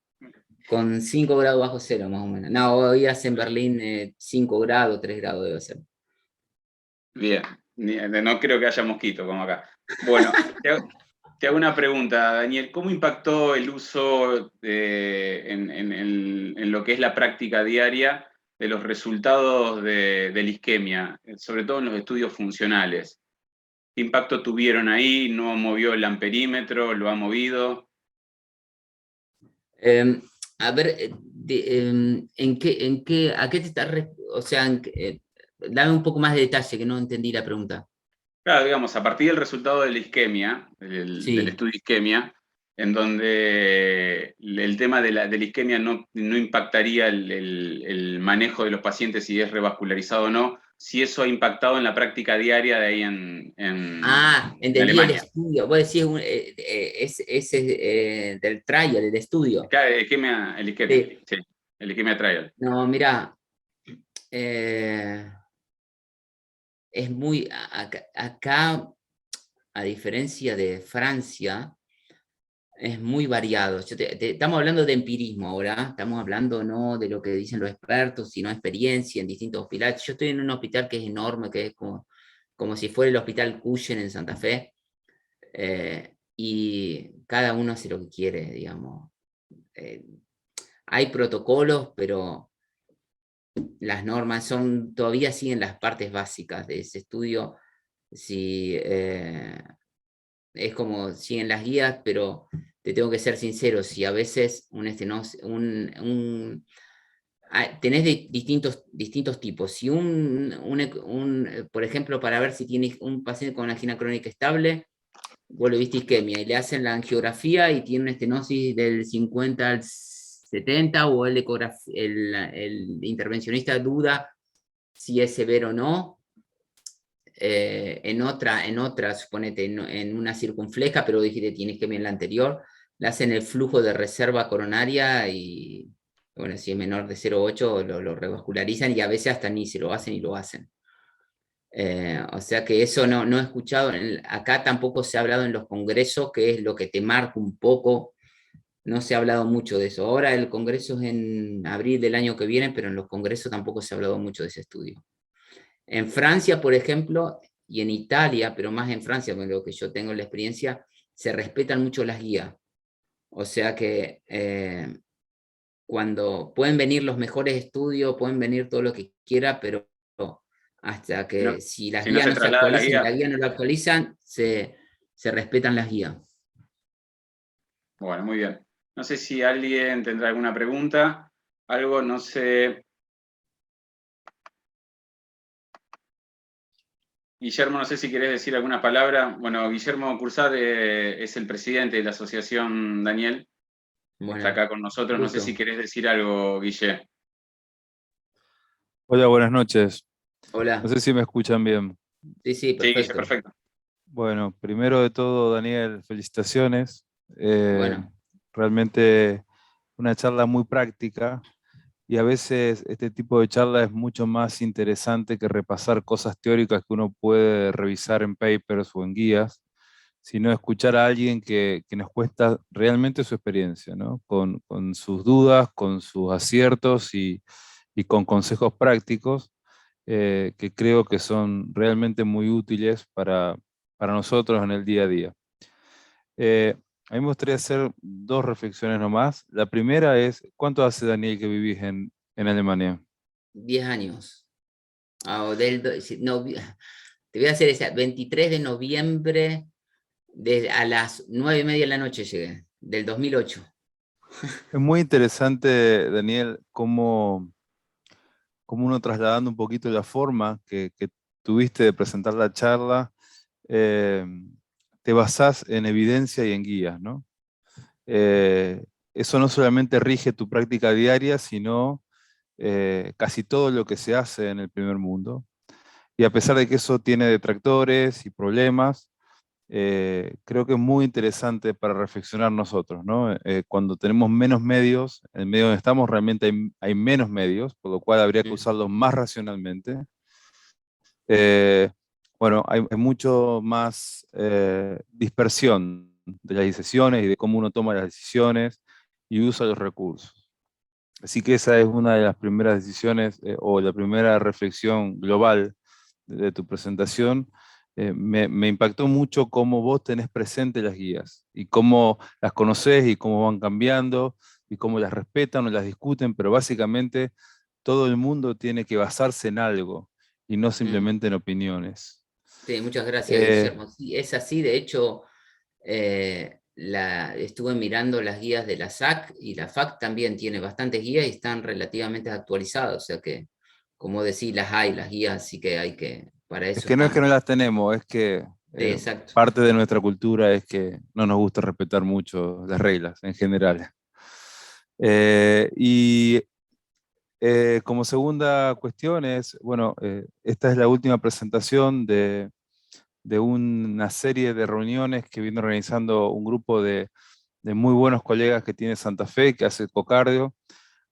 Con 5 grados bajo cero, más o menos. No, hoy hace en Berlín 5 grados, 3 grados debe ser. Bien, no creo que haya mosquito como acá. Bueno, te hago una pregunta, Daniel. ¿Cómo impactó el uso en lo que es la práctica diaria de los resultados de la isquemia, sobre todo en los estudios funcionales? ¿Qué impacto tuvieron ahí? ¿No movió el amperímetro? ¿Lo ha movido? A ver, ¿a qué te estás o sea, dame un poco más de detalle, que no entendí la pregunta. Claro, digamos, a partir del resultado de la isquemia, del estudio de isquemia, en donde el tema de la isquemia no impactaría el manejo de los pacientes, si es revascularizado o no, si eso ha impactado en la práctica diaria de ahí en entendí Alemania. El estudio. Vos decís del trial, el estudio. El isquemia, sí, el isquemia trial. No, mira, es muy, acá, a diferencia de Francia, es muy variado. Estamos hablando de empirismo ahora, estamos hablando no de lo que dicen los expertos, sino experiencia en distintos hospitales. Yo estoy en un hospital que es enorme, que es como si fuera el Hospital Cuyen en Santa Fe, y cada uno hace lo que quiere, digamos. Hay protocolos, pero las normas todavía siguen las partes básicas de ese estudio. Si, es como siguen las guías, pero te tengo que ser sincero, si a veces tenés de distintos tipos. Si por ejemplo, para ver si tienes un paciente con angina crónica estable, vos le viste isquemia y le hacen la angiografía y tiene una estenosis del 50 al 70, o el intervencionista duda si es severo o no. En otra, suponete, en una circunfleja, pero dijiste tienes isquemia en la anterior, le hacen el flujo de reserva coronaria y, bueno, si es menor de 0,8 lo revascularizan, y a veces hasta ni se lo hacen y lo hacen. O sea que eso no he escuchado. Acá tampoco se ha hablado en los congresos, que es lo que te marca un poco. No se ha hablado mucho de eso. Ahora el congreso es en abril del año que viene, pero en los congresos tampoco se ha hablado mucho de ese estudio. En Francia, por ejemplo, y en Italia, pero más en Francia, con lo que yo tengo la experiencia, se respetan mucho las guías. O sea que cuando pueden venir los mejores estudios, pueden venir todo lo que quiera, pero hasta que si las si no guías se no se traslada la actualizan, guía. la guía no la actualizan, se respetan las guías. Bueno, muy bien. No sé si alguien tendrá alguna pregunta, algo, no sé. Guillermo, no sé si querés decir alguna palabra. Bueno, Guillermo Cursat es el presidente de la asociación Daniel, Bueno, está acá con nosotros. No sé gusto. si querés decir algo, Guille. Hola, buenas noches. Hola. No sé si me escuchan bien. Sí, Sí, Guille, perfecto. perfecto. Bueno, primero de todo, Daniel, felicitaciones. Bueno. Realmente una charla muy práctica y a veces este tipo de charla es mucho más interesante que repasar cosas teóricas que uno puede revisar en papers o en guías, sino escuchar a alguien que nos cuesta realmente su experiencia, ¿no? Con sus dudas, con sus aciertos y con consejos prácticos que creo que son realmente muy útiles para nosotros en el día a día. A mí me gustaría hacer dos reflexiones nomás. La primera es, ¿cuánto hace, Daniel, que vivís en Alemania? 10 años. No, te voy a hacer esa. 23 de noviembre a las 9:30 de la noche llegué, del 2008. Es muy interesante, Daniel, cómo uno trasladando un poquito la forma que tuviste de presentar la charla, eh, te basás en evidencia y en guías, ¿no? Eso no solamente rige tu práctica diaria, sino casi todo lo que se hace en el primer mundo. Y a pesar de que eso tiene detractores y problemas, creo que es muy interesante para reflexionar nosotros, ¿no? Cuando tenemos menos medios, en el medio donde estamos realmente hay menos medios, por lo cual habría que usarlos más racionalmente. Eh, bueno, hay mucho más dispersión de las decisiones y de cómo uno toma las decisiones y usa los recursos. Así que esa es una de las primeras decisiones o la primera reflexión global de tu presentación. Me impactó mucho cómo vos tenés presente las guías y cómo las conocés y cómo van cambiando y cómo las respetan o las discuten, pero básicamente todo el mundo tiene que basarse en algo y no simplemente en opiniones. Sí, muchas gracias, Eh, Guillermo. Sí, es así. De hecho, estuve mirando las guías de la SAC y la FAC también tiene bastantes guías y están relativamente actualizadas. O sea que, como decís, las guías, sí que hay que, para es eso que no es que estamos. no las tenemos, es que Sí, exacto. parte de nuestra cultura es que no nos gusta respetar mucho las reglas en general. Y como segunda cuestión es, bueno, esta es la última presentación de una serie de reuniones que viene organizando un grupo de muy buenos colegas que tiene Santa Fe, que hace Ecocardio.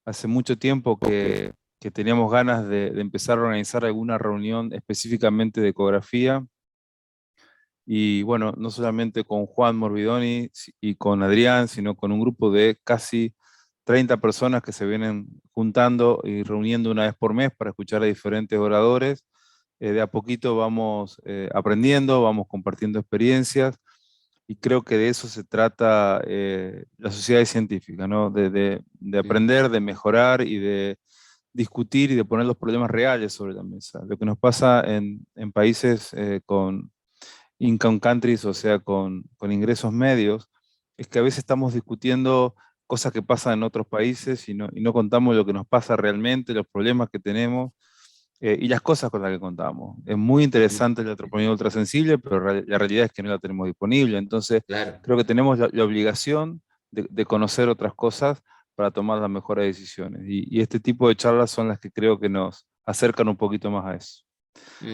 Hace mucho tiempo que teníamos ganas de empezar a organizar alguna reunión específicamente de ecografía. Y bueno, no solamente con Juan Morbidoni y con Adrián, sino con un grupo de casi 30 personas que se vienen juntando y reuniendo una vez por mes para escuchar a diferentes oradores. De a poquito vamos aprendiendo, vamos compartiendo experiencias y creo que de eso se trata la sociedad científica, ¿no? De aprender, de mejorar y de discutir y de poner los problemas reales sobre la mesa. Lo que nos pasa en países con income countries, o sea, con ingresos medios, es que a veces estamos discutiendo cosas que pasan en otros países y no contamos lo que nos pasa realmente, los problemas que tenemos y las cosas con las que contamos. Es muy interesante la troponina ultrasensible, pero la realidad es que no la tenemos disponible. Entonces, Claro. creo que tenemos la obligación de conocer otras cosas para tomar las mejores decisiones. Y este tipo de charlas son las que creo que nos acercan un poquito más a eso.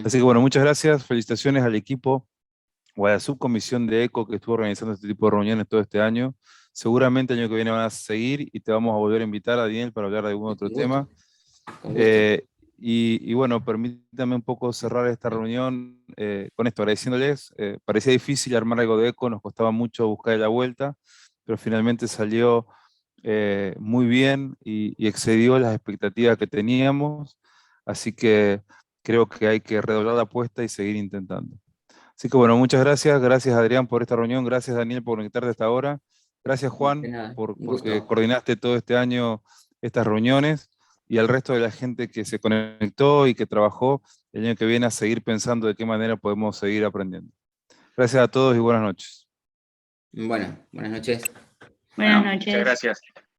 Así que bueno, muchas gracias, felicitaciones al equipo o a la subcomisión de ECO que estuvo organizando este tipo de reuniones todo este año. Seguramente el año que viene van a seguir y te vamos a volver a invitar, a Daniel, para hablar de algún otro Con gusto. tema. Con gusto. Y bueno, permítame un poco cerrar esta reunión con esto, agradeciéndoles. Parecía difícil armar algo de ECO, nos costaba mucho buscar la vuelta, pero finalmente salió muy bien y excedió las expectativas que teníamos. Así que creo que hay que redoblar la apuesta y seguir intentando. Así que bueno, muchas gracias. Gracias, Adrián, por esta reunión. Gracias, Daniel, por conectarte hasta ahora. Gracias, Juan, porque coordinaste todo este año estas reuniones, y al resto de la gente que se conectó y que trabajó el año que viene a seguir pensando de qué manera podemos seguir aprendiendo. Gracias a todos y buenas noches. Bueno, buenas noches. Buenas noches. Muchas gracias.